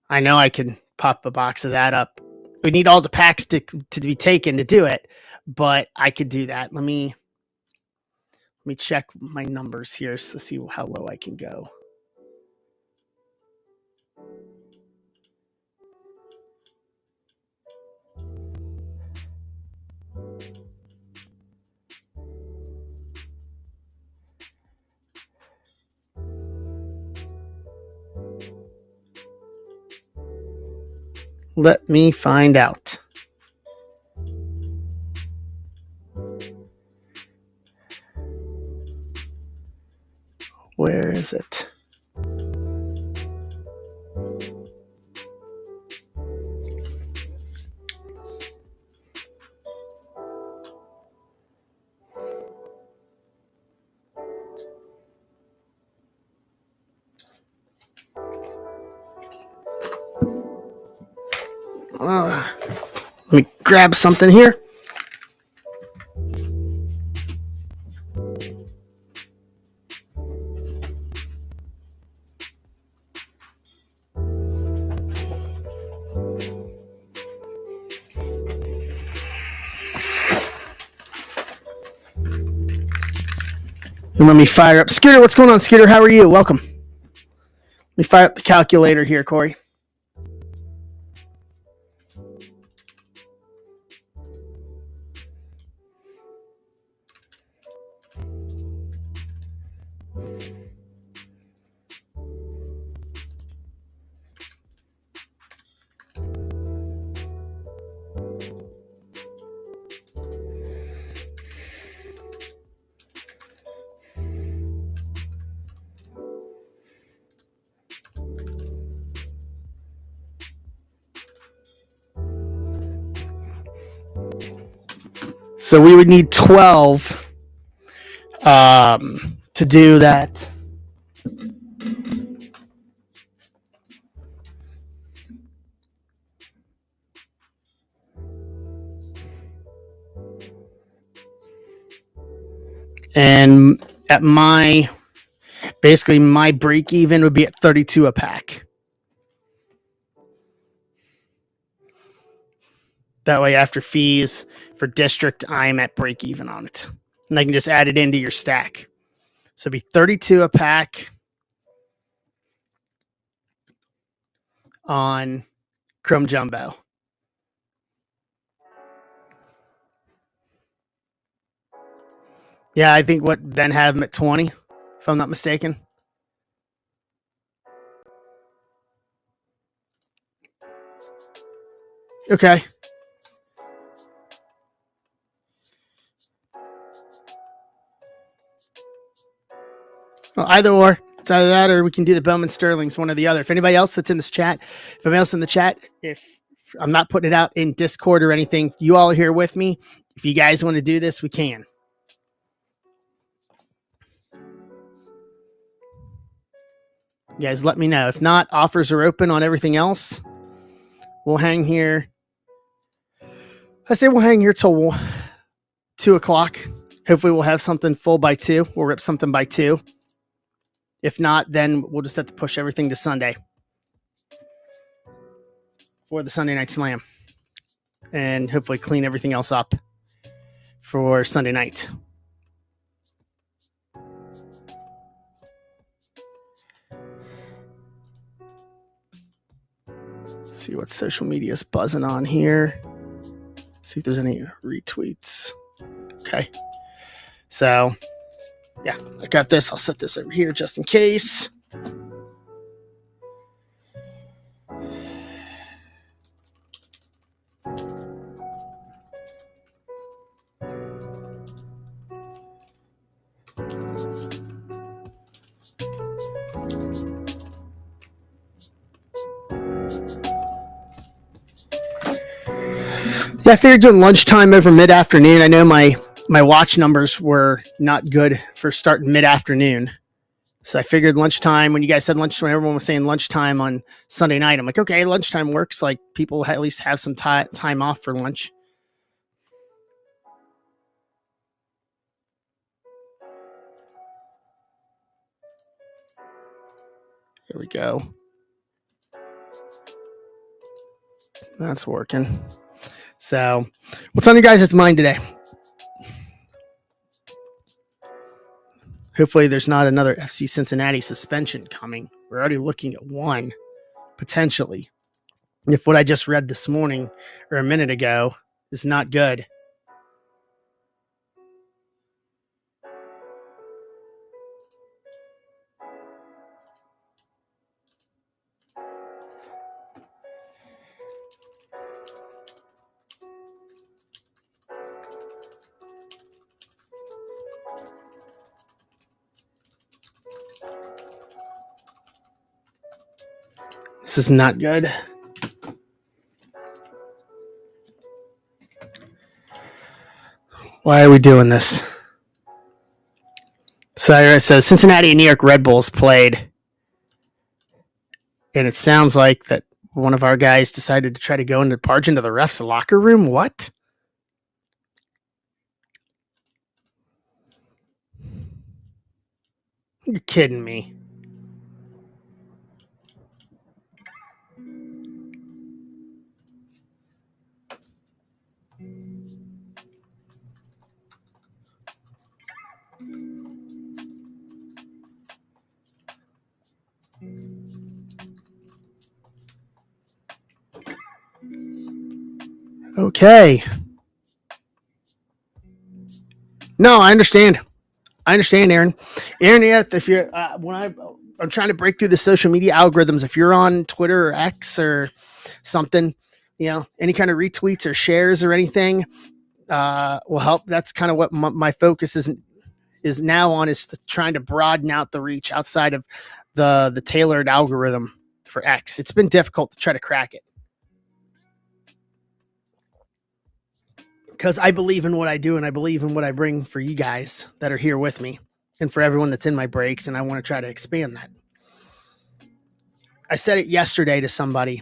I know I can pop a box of that up. We need all the packs to be taken to do it, but I could do that. Let me check my numbers here to see how low I can go. Let me find out. Where is it? Let me grab something here. And let me fire up. Scooter, what's going on, Scooter? How are you? Welcome. Let me fire up the calculator here, Corey. So we would need 12 to do that. And at my break even would be at 32 a pack. That way, after fees for district, I'm at break even on it. And I can just add it into your stack. So it'd be 32 a pack on Chrome Jumbo. Yeah, I think Ben had them at 20, if I'm not mistaken. Okay. Well, either or. It's either that or we can do the Bowman Sterlings, one or the other. If anybody else that's in this chat, if anybody else in the chat, if I'm not putting it out in Discord or anything, you all are here with me. If you guys want to do this, we can. You guys let me know. If not, offers are open on everything else. We'll hang here. I say we'll hang here till 2 o'clock. Hopefully we'll have something full by 2. We'll rip something by 2. If not, then we'll just have to push everything to Sunday for the Sunday Night Slam. And hopefully clean everything else up for Sunday night. Let's see what social media is buzzing on here. See if there's any retweets. Okay. So, yeah, I got this. I'll set this over here just in case. Yeah, I figured doing lunchtime over mid-afternoon. I know my my watch numbers were not good for starting mid-afternoon. So I figured lunchtime, when you guys said lunchtime, everyone was saying lunchtime on Sunday night. I'm like, okay, lunchtime works. Like people at least have some time off for lunch. Here we go. That's working. So what's on your guys' mind today? Hopefully there's not another FC Cincinnati suspension coming. We're already looking at one, potentially. If what I just read this morning or a minute ago is not good. This is not good. Why are we doing this? So Cincinnati and New York Red Bulls played, and it sounds like that one of our guys decided to try to go into barge into the ref's locker room. What? You're kidding me. Okay. No, I understand. Aaron. Aaron, yeah, if you're I'm trying to break through the social media algorithms. If you're on Twitter or X or something, any kind of retweets or shares or anything will help. That's kind of what my focus is now on, is trying to broaden out the reach outside of the tailored algorithm for X. It's been difficult to try to crack it, because I believe in what I do and I believe in what I bring for you guys that are here with me and for everyone that's in my breaks, and I want to try to expand that. I said it yesterday to somebody.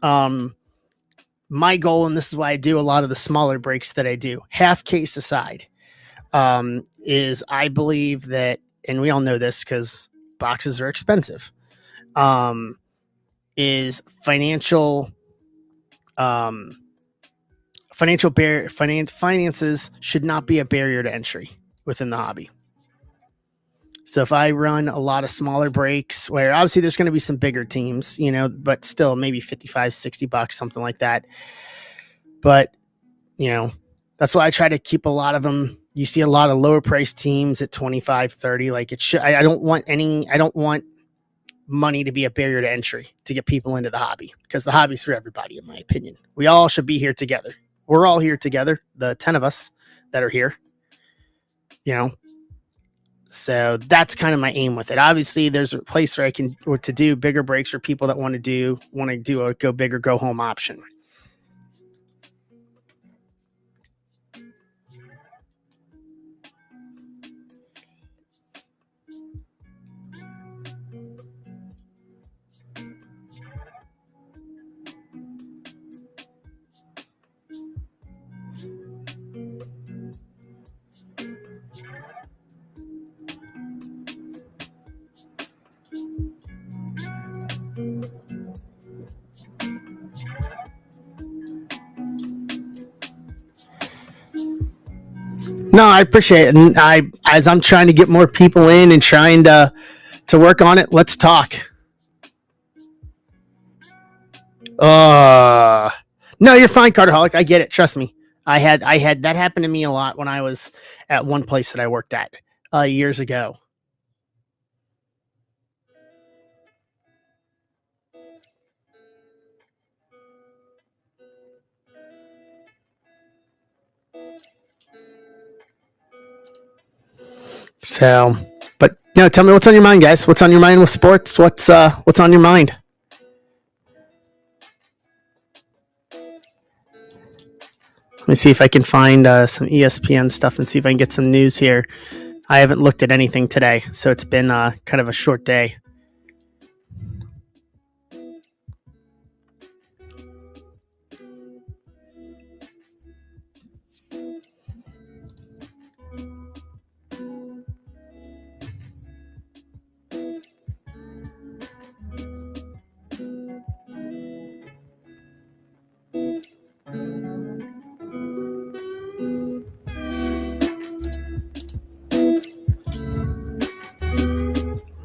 My goal, and this is why I do a lot of the smaller breaks that I do, half case aside, is I believe that, and we all know this because boxes are expensive, is finances should not be a barrier to entry within the hobby. So if I run a lot of smaller breaks, where obviously there's going to be some bigger teams, but still maybe $55-$60, something like that. But, that's why I try to keep a lot of them. You see a lot of lower price teams at 25, 30. Like it should, I don't want money to be a barrier to entry to get people into the hobby, because the hobby's for everybody, in my opinion. We all should be here together. We're all here together, the 10 of us that are here, So that's kind of my aim with it. Obviously, there's a place where I can to do bigger breaks for people that want to do a go big or go home option. No, I appreciate it. And as I'm trying to get more people in and trying to work on it, let's talk. No, you're fine, Carterholic. I get it. Trust me. I had that happen to me a lot when I was at one place that I worked at years ago. So, but tell me what's on your mind, guys. What's on your mind with sports? What's on your mind? Let me see if I can find some ESPN stuff and see if I can get some news here. I haven't looked at anything today, so it's been kind of a short day.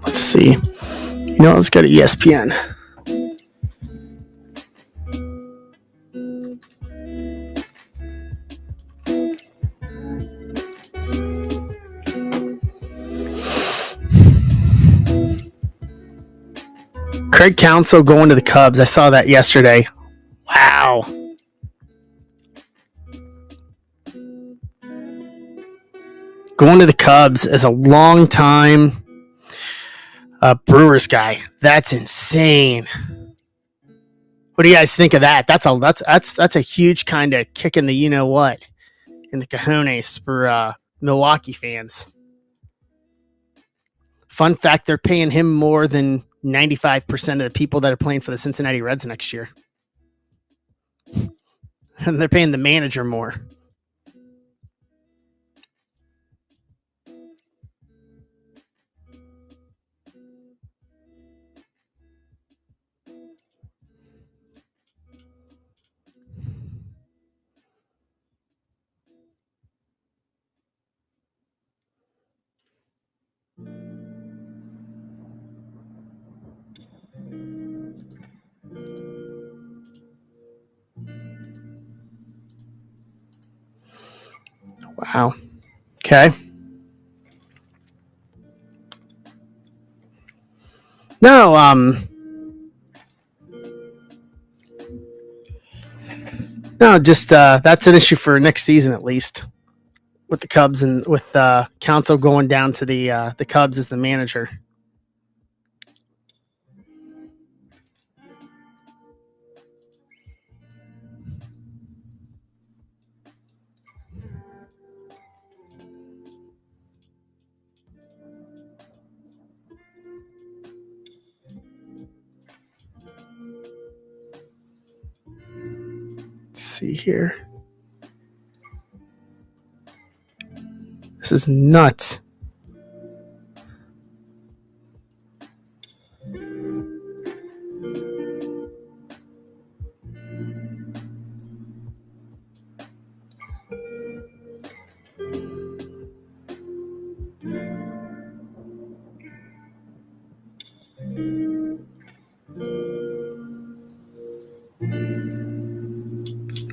Let's see. Let's go to ESPN. Craig Counsell going to the Cubs. I saw that yesterday. Wow. Going to the Cubs as a long time Brewers guy. That's insane. What do you guys think of that? That's a huge kind of kick in the what in the cojones for Milwaukee fans. Fun fact: they're paying him more than 95% of the people that are playing for the Cincinnati Reds next year, and they're paying the manager more. Wow. Okay. No, just that's an issue for next season at least with the Cubs and with Counsell going down to the Cubs as the manager. Let's see here. This is nuts.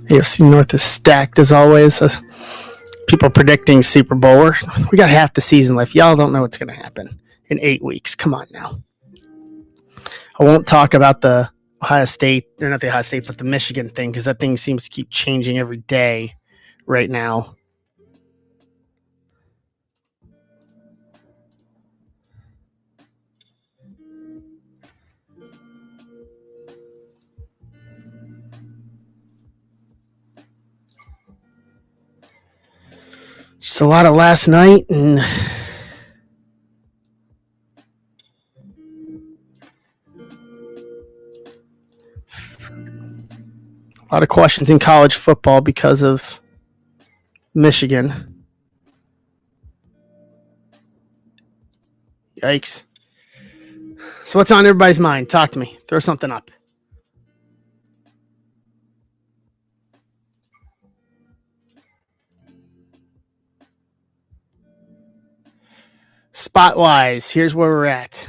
AFC North is stacked as always. People predicting Super Bowl. We got half the season left. Y'all don't know what's going to happen in 8 weeks. Come on now. I won't talk about the Ohio State, or not the Ohio State, but the Michigan thing, because that thing seems to keep changing every day right now. Just a lot of last night and a lot of questions in college football because of Michigan. Yikes. So what's on everybody's mind? Talk to me. Throw something up. Spot wise, here's where we're at.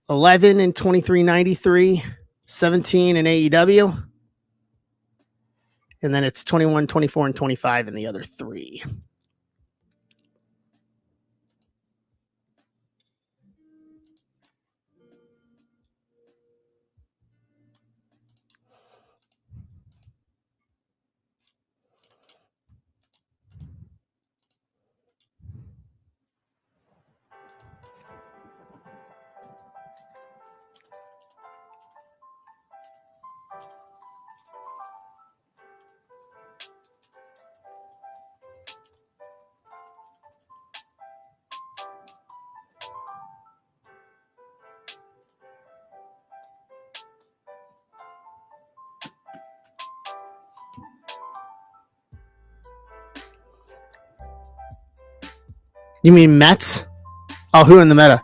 11 and 23.93, 17 in AEW. And then it's 21, 24, and 25 in the other three. You mean Mets? Oh, who in the meta?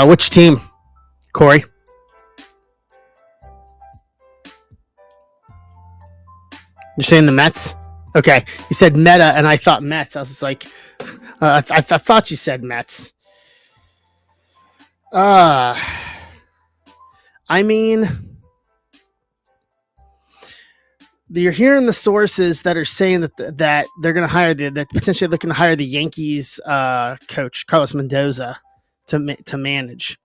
Which team, Corey? You're saying the Mets? Okay. You said meta, and I thought Mets. I was just like, I thought you said Mets. I mean, you're hearing the sources that are saying that they're going to hire that potentially looking to hire the Yankees coach Carlos Mendoza to manage.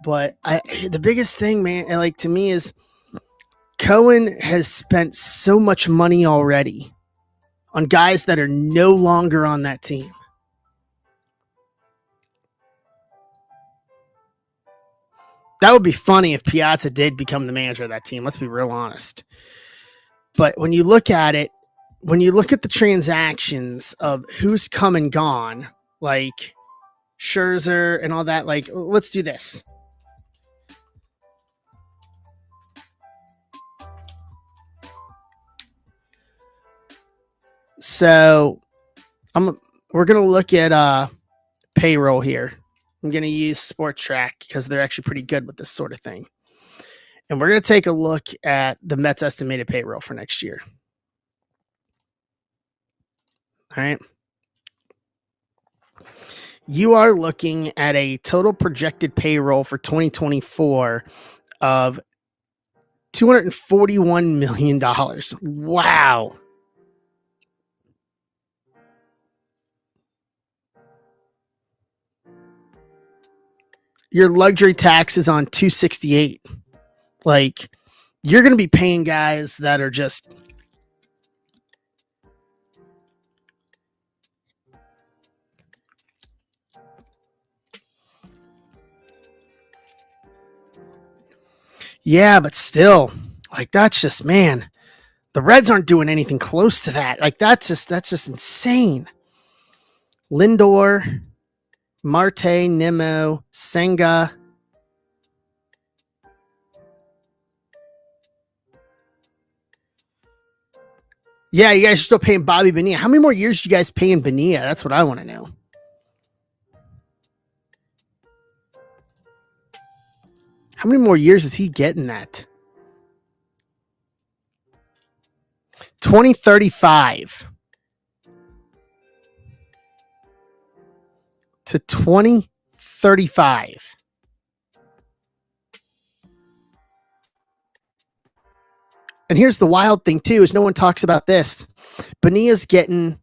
But the biggest thing, man, like to me, is Cohen has spent so much money already on guys that are no longer on that team. That would be funny if Piazza did become the manager of that team. Let's be real honest. But when you look at it, when you look at the transactions of who's come and gone, like Scherzer and all that, like, let's do this. So we're going to look at payroll here. I'm going to use Sport Track because they're actually pretty good with this sort of thing. And we're going to take a look at the Mets estimated payroll for next year. All right. You are looking at a total projected payroll for 2024 of $241 million. Wow. Your luxury tax is on 268. Like, you're going to be paying guys that are just yeah, but still, like, that's just, man, the Reds aren't doing anything close to that. Like, that's just insane. Lindor, Marte, Nimmo, Senga. Yeah, you guys are still paying Bobby Bonilla. How many more years are you guys paying Bonilla? That's what I want to know. How many more years is he getting that? 2035 to 2035. And here's the wild thing, too, is no one talks about this. Bonilla's getting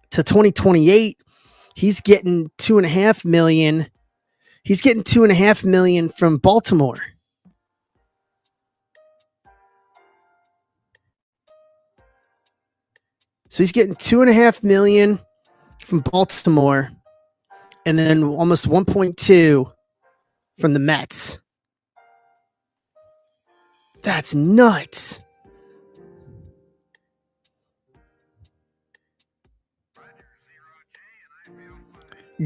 to 2028. He's getting $2.5 million. He's getting $2.5 million from Baltimore. So he's getting $2.5 million from Baltimore, and then almost 1.2 from the Mets. That's nuts.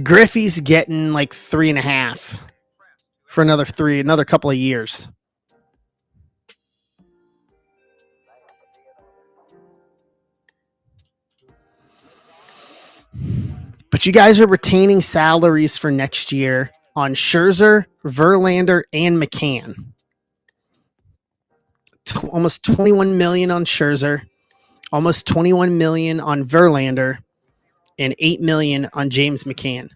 Griffey's getting like 3.5 for another couple of years. But you guys are retaining salaries for next year on Scherzer, Verlander, and McCann. Almost $21 million on Scherzer, almost $21 million on Verlander, and $8 million on James McCann.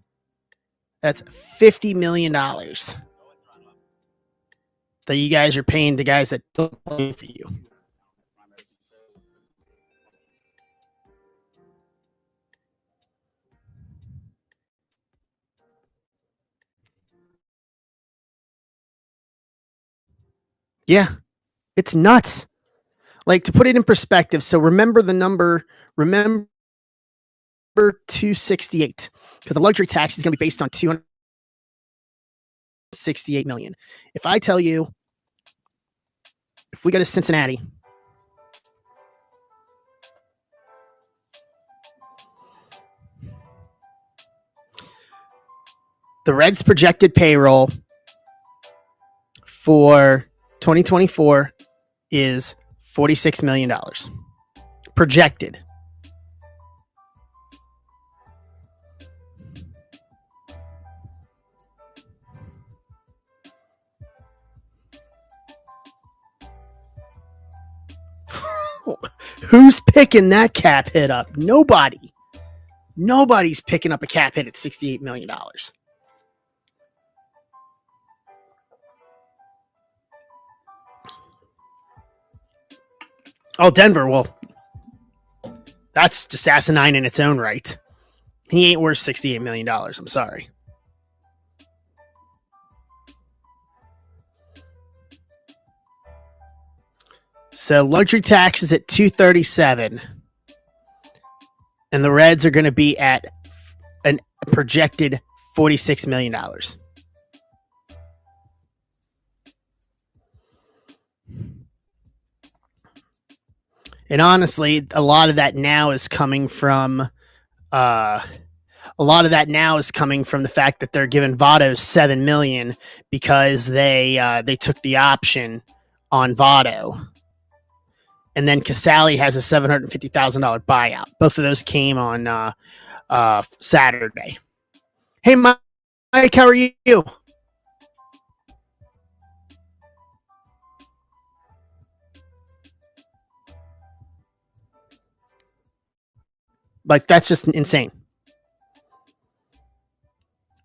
That's $50 million that you guys are paying to guys that don't play for you. Yeah, it's nuts. Like, to put it in perspective, so remember 268, because the luxury tax is going to be based on 268 million. If I tell you, if we go to Cincinnati, the Reds' projected payroll for 2024 is $46 million. Projected. Who's picking that cap hit up? Nobody. Nobody's picking up a cap hit at $68 million. Oh, Denver. Well, that's just asinine in its own right. He ain't worth $68 million. I'm sorry. So luxury tax is at 237, and the Reds are going to be at a projected $46 million. And honestly, a lot of that now is coming from the fact that they're giving Votto $7 million because they took the option on Votto. And then Casale has a $750,000 buyout. Both of those came on Saturday. Hey, Mike, how are you? Like, that's just insane.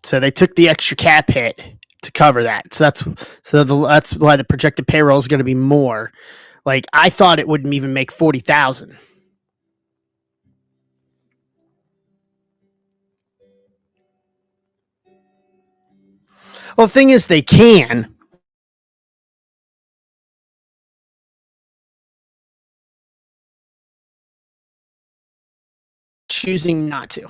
So they took the extra cap hit to cover that. So that's why the projected payroll is going to be more. Like, I thought it wouldn't even make 40,000. Well, the thing is, they can. Choosing not to.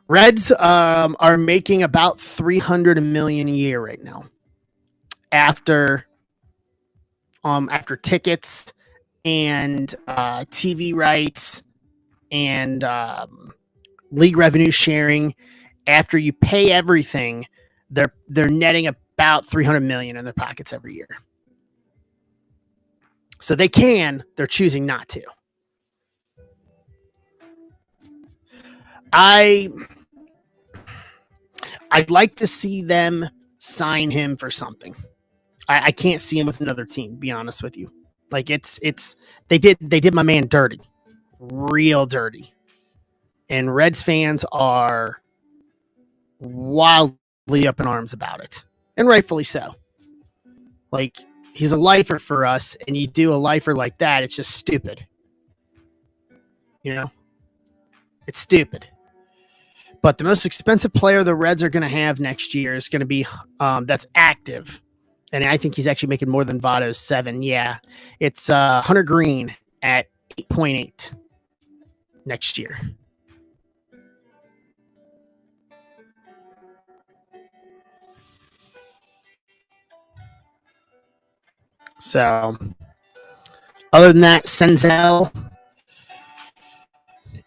Reds are making about $300 million a year right now, after tickets and TV rights and league revenue sharing. After you pay everything, they're netting about $300 million in their pockets every year. So they can. They're choosing not to. I'd like to see them sign him for something. I can't see him with another team, to be honest with you. Like, they did my man dirty. Real dirty. And Reds fans are wildly up in arms about it. And rightfully so. Like, he's a lifer for us, and you do a lifer like that, it's just stupid. You know? It's stupid. But the most expensive player the Reds are going to have next year is going to be that's active. And I think he's actually making more than Votto's 7. Yeah. It's Hunter Green at 8.8 next year. So, other than that, Senzel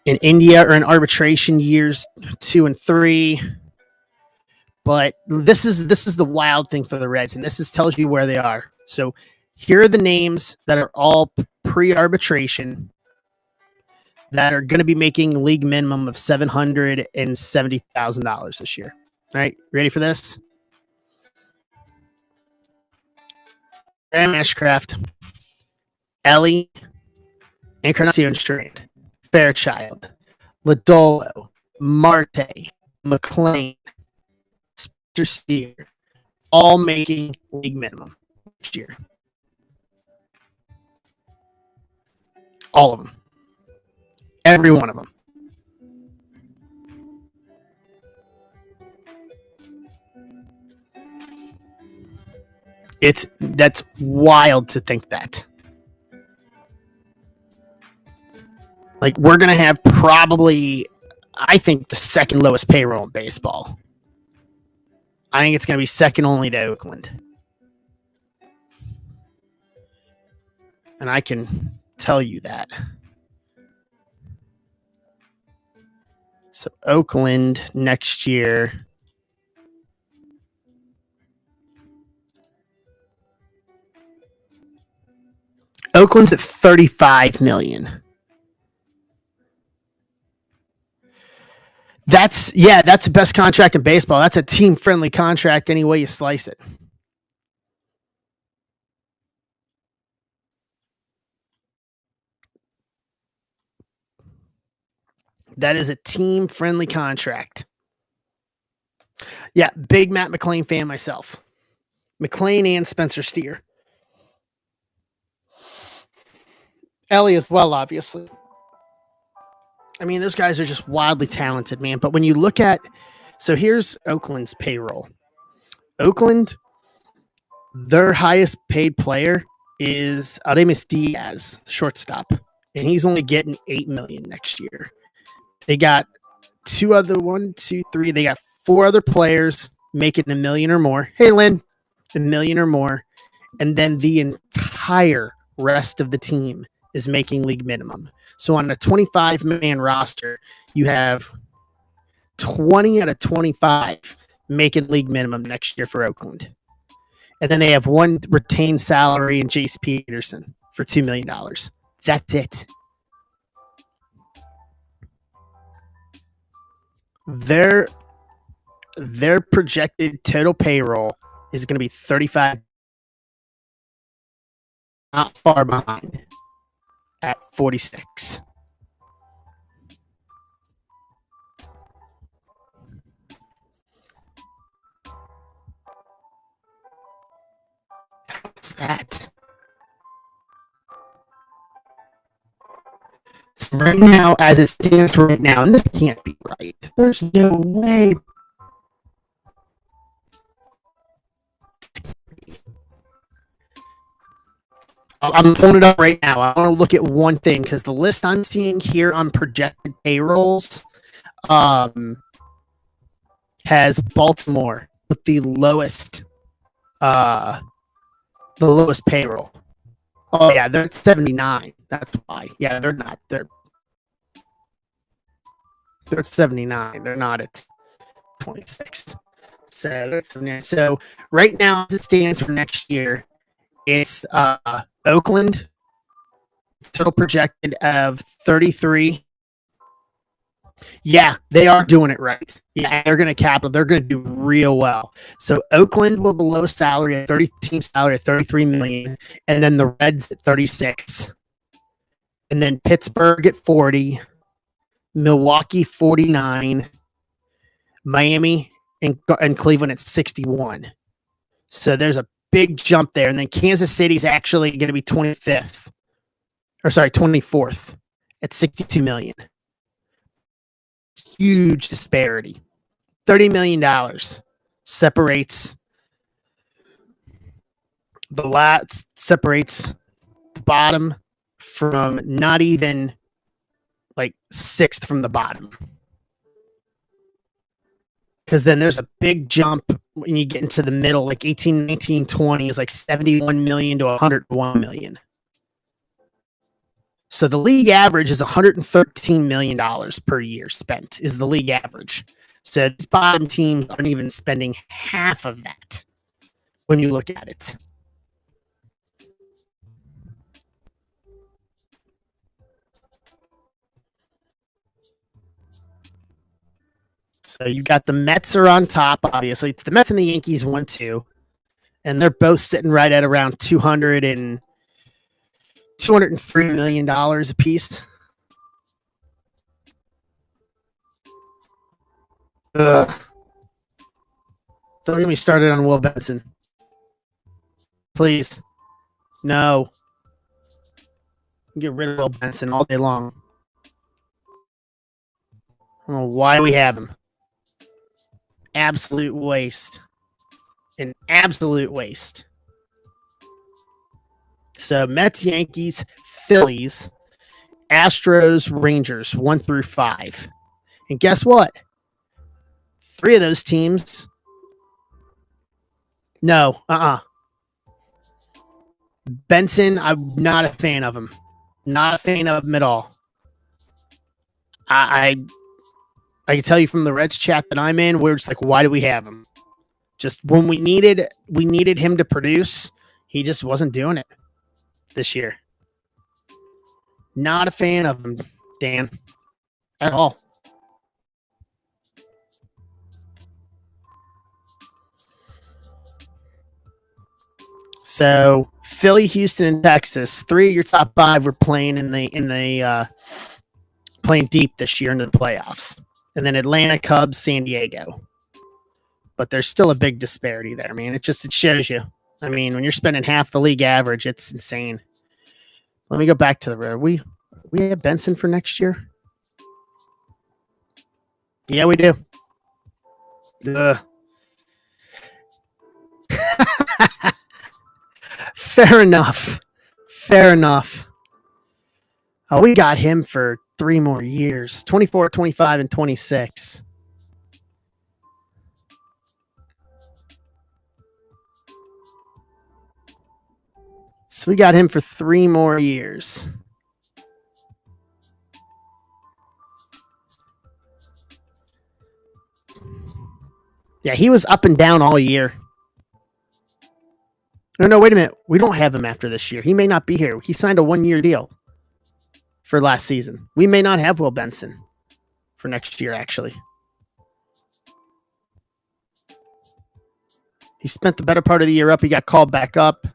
in India are in arbitration years 2 and 3. But this is the wild thing for the Reds, and this tells you where they are. So here are the names that are all pre-arbitration that are going to be making league minimum of $770,000 this year. All right, ready for this? Graham Ashcraft, Ellie, Encarnacion Strand, Fairchild, Lodolo, Marte, McLean, Spencer Steer, all making league minimum next year. All of them. Every one of them. That's wild to think that. Like, we're going to have probably, I think, the second lowest payroll in baseball. I think it's going to be second only to Oakland. And I can tell you that. So Oakland next year. Oakland's at $35 million. That's the best contract in baseball. That's a team-friendly contract any way you slice it. That is a team-friendly contract. Yeah, big Matt McLean fan myself. McLean and Spencer Steer. Ellie as well, obviously. I mean, those guys are just wildly talented, man. But when you look at, so here's Oakland's payroll. Oakland, their highest paid player is Aremis Diaz, shortstop, and he's only getting $8 million next year. They got they got 4 other players making $1 million or more. Hey, Lynn, $1 million or more, and then the entire rest of the team is making league minimum. So on a 25-man roster, you have 20 out of 25 making league minimum next year for Oakland. And then they have one retained salary in Jace Peterson for $2 million. That's it. Their projected total payroll is going to be 35, not far behind at 46. What's that? So right now, as it stands right now, and this can't be right. There's no way. I'm pulling it up right now. I want to look at one thing because the list I'm seeing here on projected payrolls has Baltimore with the lowest payroll. Oh yeah, they're at 79. That's why. Yeah, they're not. They're at 79. They're not at 26. So right now, as it stands for next year, it's Oakland total projected of 33. Yeah, they are doing it right. Yeah, they're going to They're going to do real well. So Oakland will the lowest salary at team salary at $33 million, and then the Reds at 36, and then Pittsburgh at 40, Milwaukee 49, Miami and Cleveland at 61. So there's a big jump there, and then Kansas City's actually going to be 24th at $62 million. Huge disparity. $30 million separates the bottom from not even like 6th from the bottom. Because then there's a big jump when you get into the middle, like 18, 19, 20 is like 71 million to 101 million. So the league average is $113 million per year spent is the league average. So these bottom teams aren't even spending half of that when you look at it. So you got the Mets are on top, obviously. It's the Mets and the Yankees 1-2. And they're both sitting right at around $203 million a piece. Don't get me started on Will Benson. Please. No. Get rid of Will Benson all day long. I don't know why we have him. Absolute waste. An absolute waste. So Mets, Yankees, Phillies, Astros, Rangers, 1 through 5. And guess what? 3 of those teams. No, Benson, I'm not a fan of him. Not a fan of him at all. I can tell you from the Reds chat that I'm in, we're just like, why do we have him? Just when we needed him to produce, he just wasn't doing it this year. Not a fan of him, Dan, at all. So Philly, Houston, and Texas, 3 of your top 5 were playing in the playing deep this year into the playoffs. And then Atlanta, Cubs, San Diego. But there's still a big disparity there, man. It shows you. I mean, when you're spending half the league average, it's insane. Let me go back to the road. We have Benson for next year? Yeah, we do. Fair enough. Oh, we got him for 3 more years. 24, 25, and 26. So we got him for 3 more years. Yeah, he was up and down all year. No, wait a minute. We don't have him after this year. He may not be here. He signed a 1-year deal for last season. We may not have Will Benson for next year, actually. He spent the better part of the year up. He got called back up.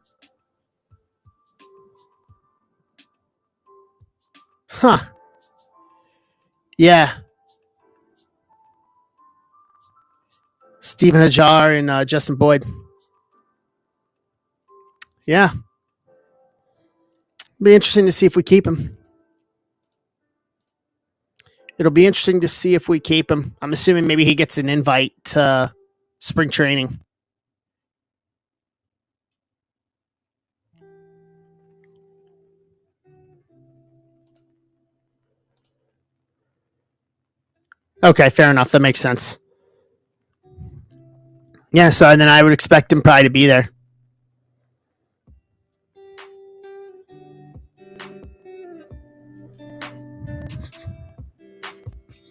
Huh. Yeah. Steven Hajar and Justin Boyd. Yeah. Be interesting to see if we keep him. It'll be interesting to see if we keep him. I'm assuming maybe he gets an invite to spring training. Okay, fair enough. That makes sense. Yeah, so then I would expect him probably to be there.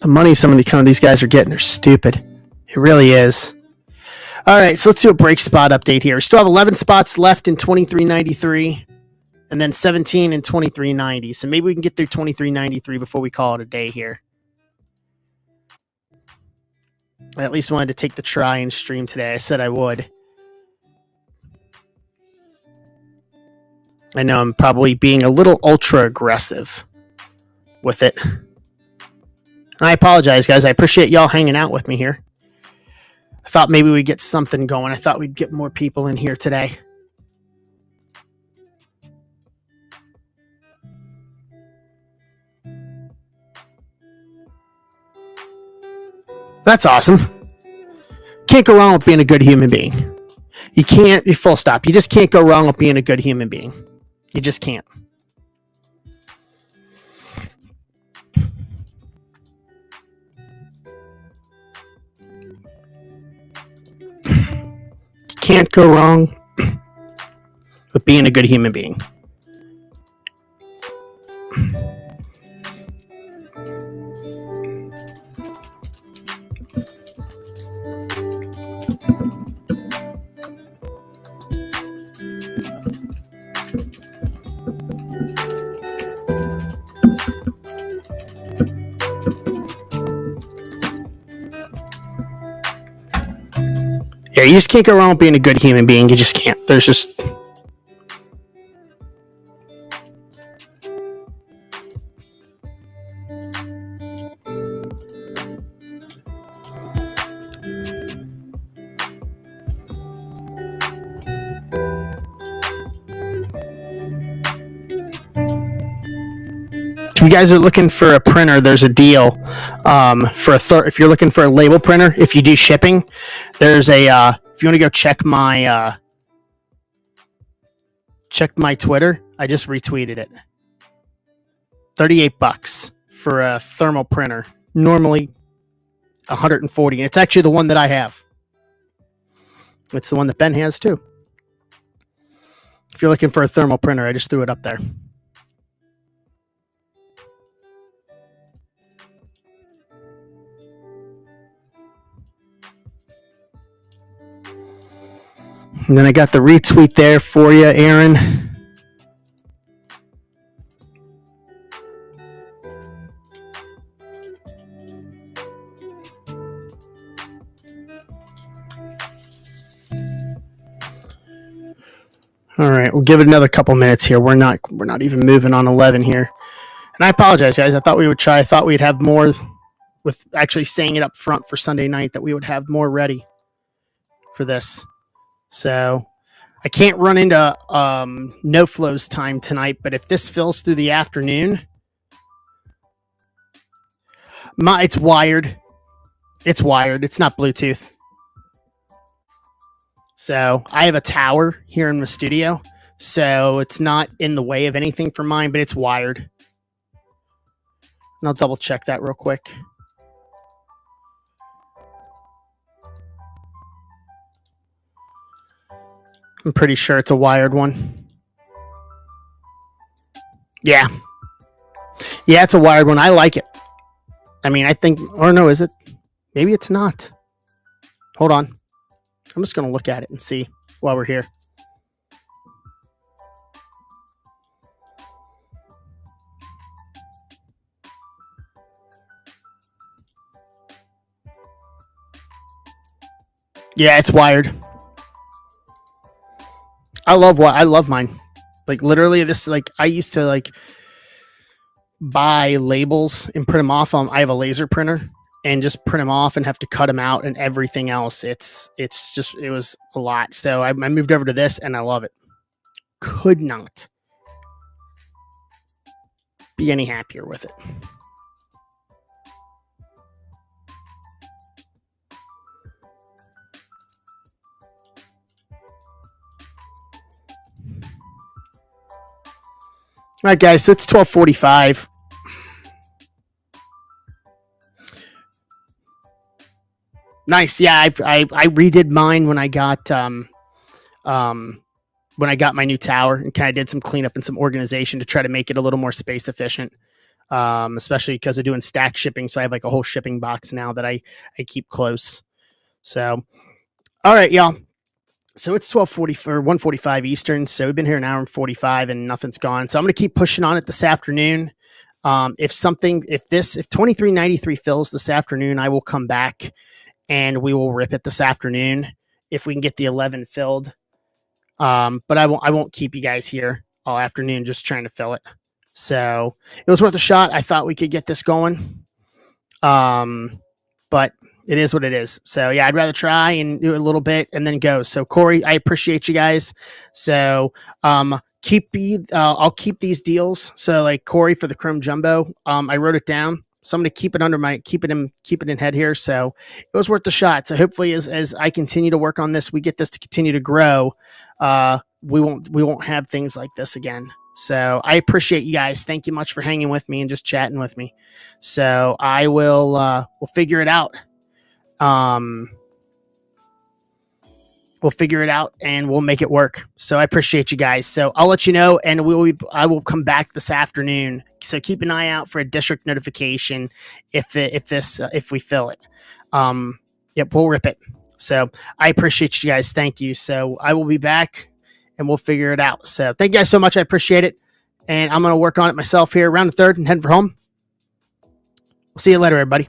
The money some of these guys are getting are stupid. It really is. All right, so let's do a break spot update here. We still have 11 spots left in 2393 and then 17 in 2390. So maybe we can get through 2393 before we call it a day here. I at least wanted to take the try and stream today. I said I would. I know I'm probably being a little ultra aggressive with it. I apologize, guys. I appreciate y'all hanging out with me here. I thought maybe we'd get something going. I thought we'd get more people in here today. That's awesome. Can't go wrong with being a good human being. You can't, full stop. You just can't go wrong with being a good human being. You just can't. Can't go wrong with being a good human being. Yeah, you just can't go wrong with being a good human being. You just can't. There's just... If you guys are looking for a printer, there's a deal for if you're looking for a label printer. If you do shipping, there's a if you want to go check my Twitter, I just retweeted it. $38 for a thermal printer. Normally $140. It's actually the one that I have. It's the one that Ben has too. If you're looking for a thermal printer, I just threw it up there. And then I got the retweet there for you, Aaron. All right, we'll give it another couple minutes here. We're not even moving on 11 here. And I apologize, guys. I thought we would try. I thought we'd have more with actually saying it up front for Sunday night that we would have more ready for this. So I can't run into no flows time tonight, but if this fills through the afternoon, it's wired. It's wired. It's not Bluetooth. So I have a tower here in the studio, so it's not in the way of anything for mine, but it's wired. And I'll double check that real quick. I'm pretty sure it's a wired one. Yeah. Yeah, it's a wired one. I like it. I mean, I think, or no, is it? Maybe it's not. Hold on. I'm just going to look at it and see while we're here. Yeah, it's wired. I love mine. Like literally this, like I used to like buy labels and print them off. I have a laser printer and just print them off and have to cut them out and everything else. It was a lot. So I moved over to this and I love it. Could not be any happier with it. All right, guys. So it's 12:45. Nice. Yeah, I redid mine when I got my new tower and kind of did some cleanup and some organization to try to make it a little more space efficient. Especially because of doing stack shipping, so I have like a whole shipping box now that I keep close. So, all right, y'all. So it's 12:40 or 1:45 Eastern. So we've been here an hour and 45, and nothing's gone. So I'm going to keep pushing on it this afternoon. If 2393 fills this afternoon, I will come back and we will rip it this afternoon if we can get the 11 filled. But I won't keep you guys here all afternoon just trying to fill it. So it was worth a shot. I thought we could get this going. But it is what it is. So yeah, I'd rather try and do it a little bit and then go. So Corey, I appreciate you guys. So I'll keep these deals. So like Corey for the Chrome Jumbo, I wrote it down. So I'm going to keep it in head here. So it was worth the shot. So hopefully as I continue to work on this, we get this to continue to grow. We won't have things like this again. So I appreciate you guys. Thank you much for hanging with me and just chatting with me. So I will, we'll figure it out. We'll figure it out and we'll make it work. So I appreciate you guys. So I'll let you know, and I will come back this afternoon. So keep an eye out for a district notification if we fill it. Yep, we'll rip it. So I appreciate you guys. Thank you. So I will be back and we'll figure it out. So thank you guys so much. I appreciate it. And I'm going to work on it myself here around the third and heading for home. We'll see you later, everybody.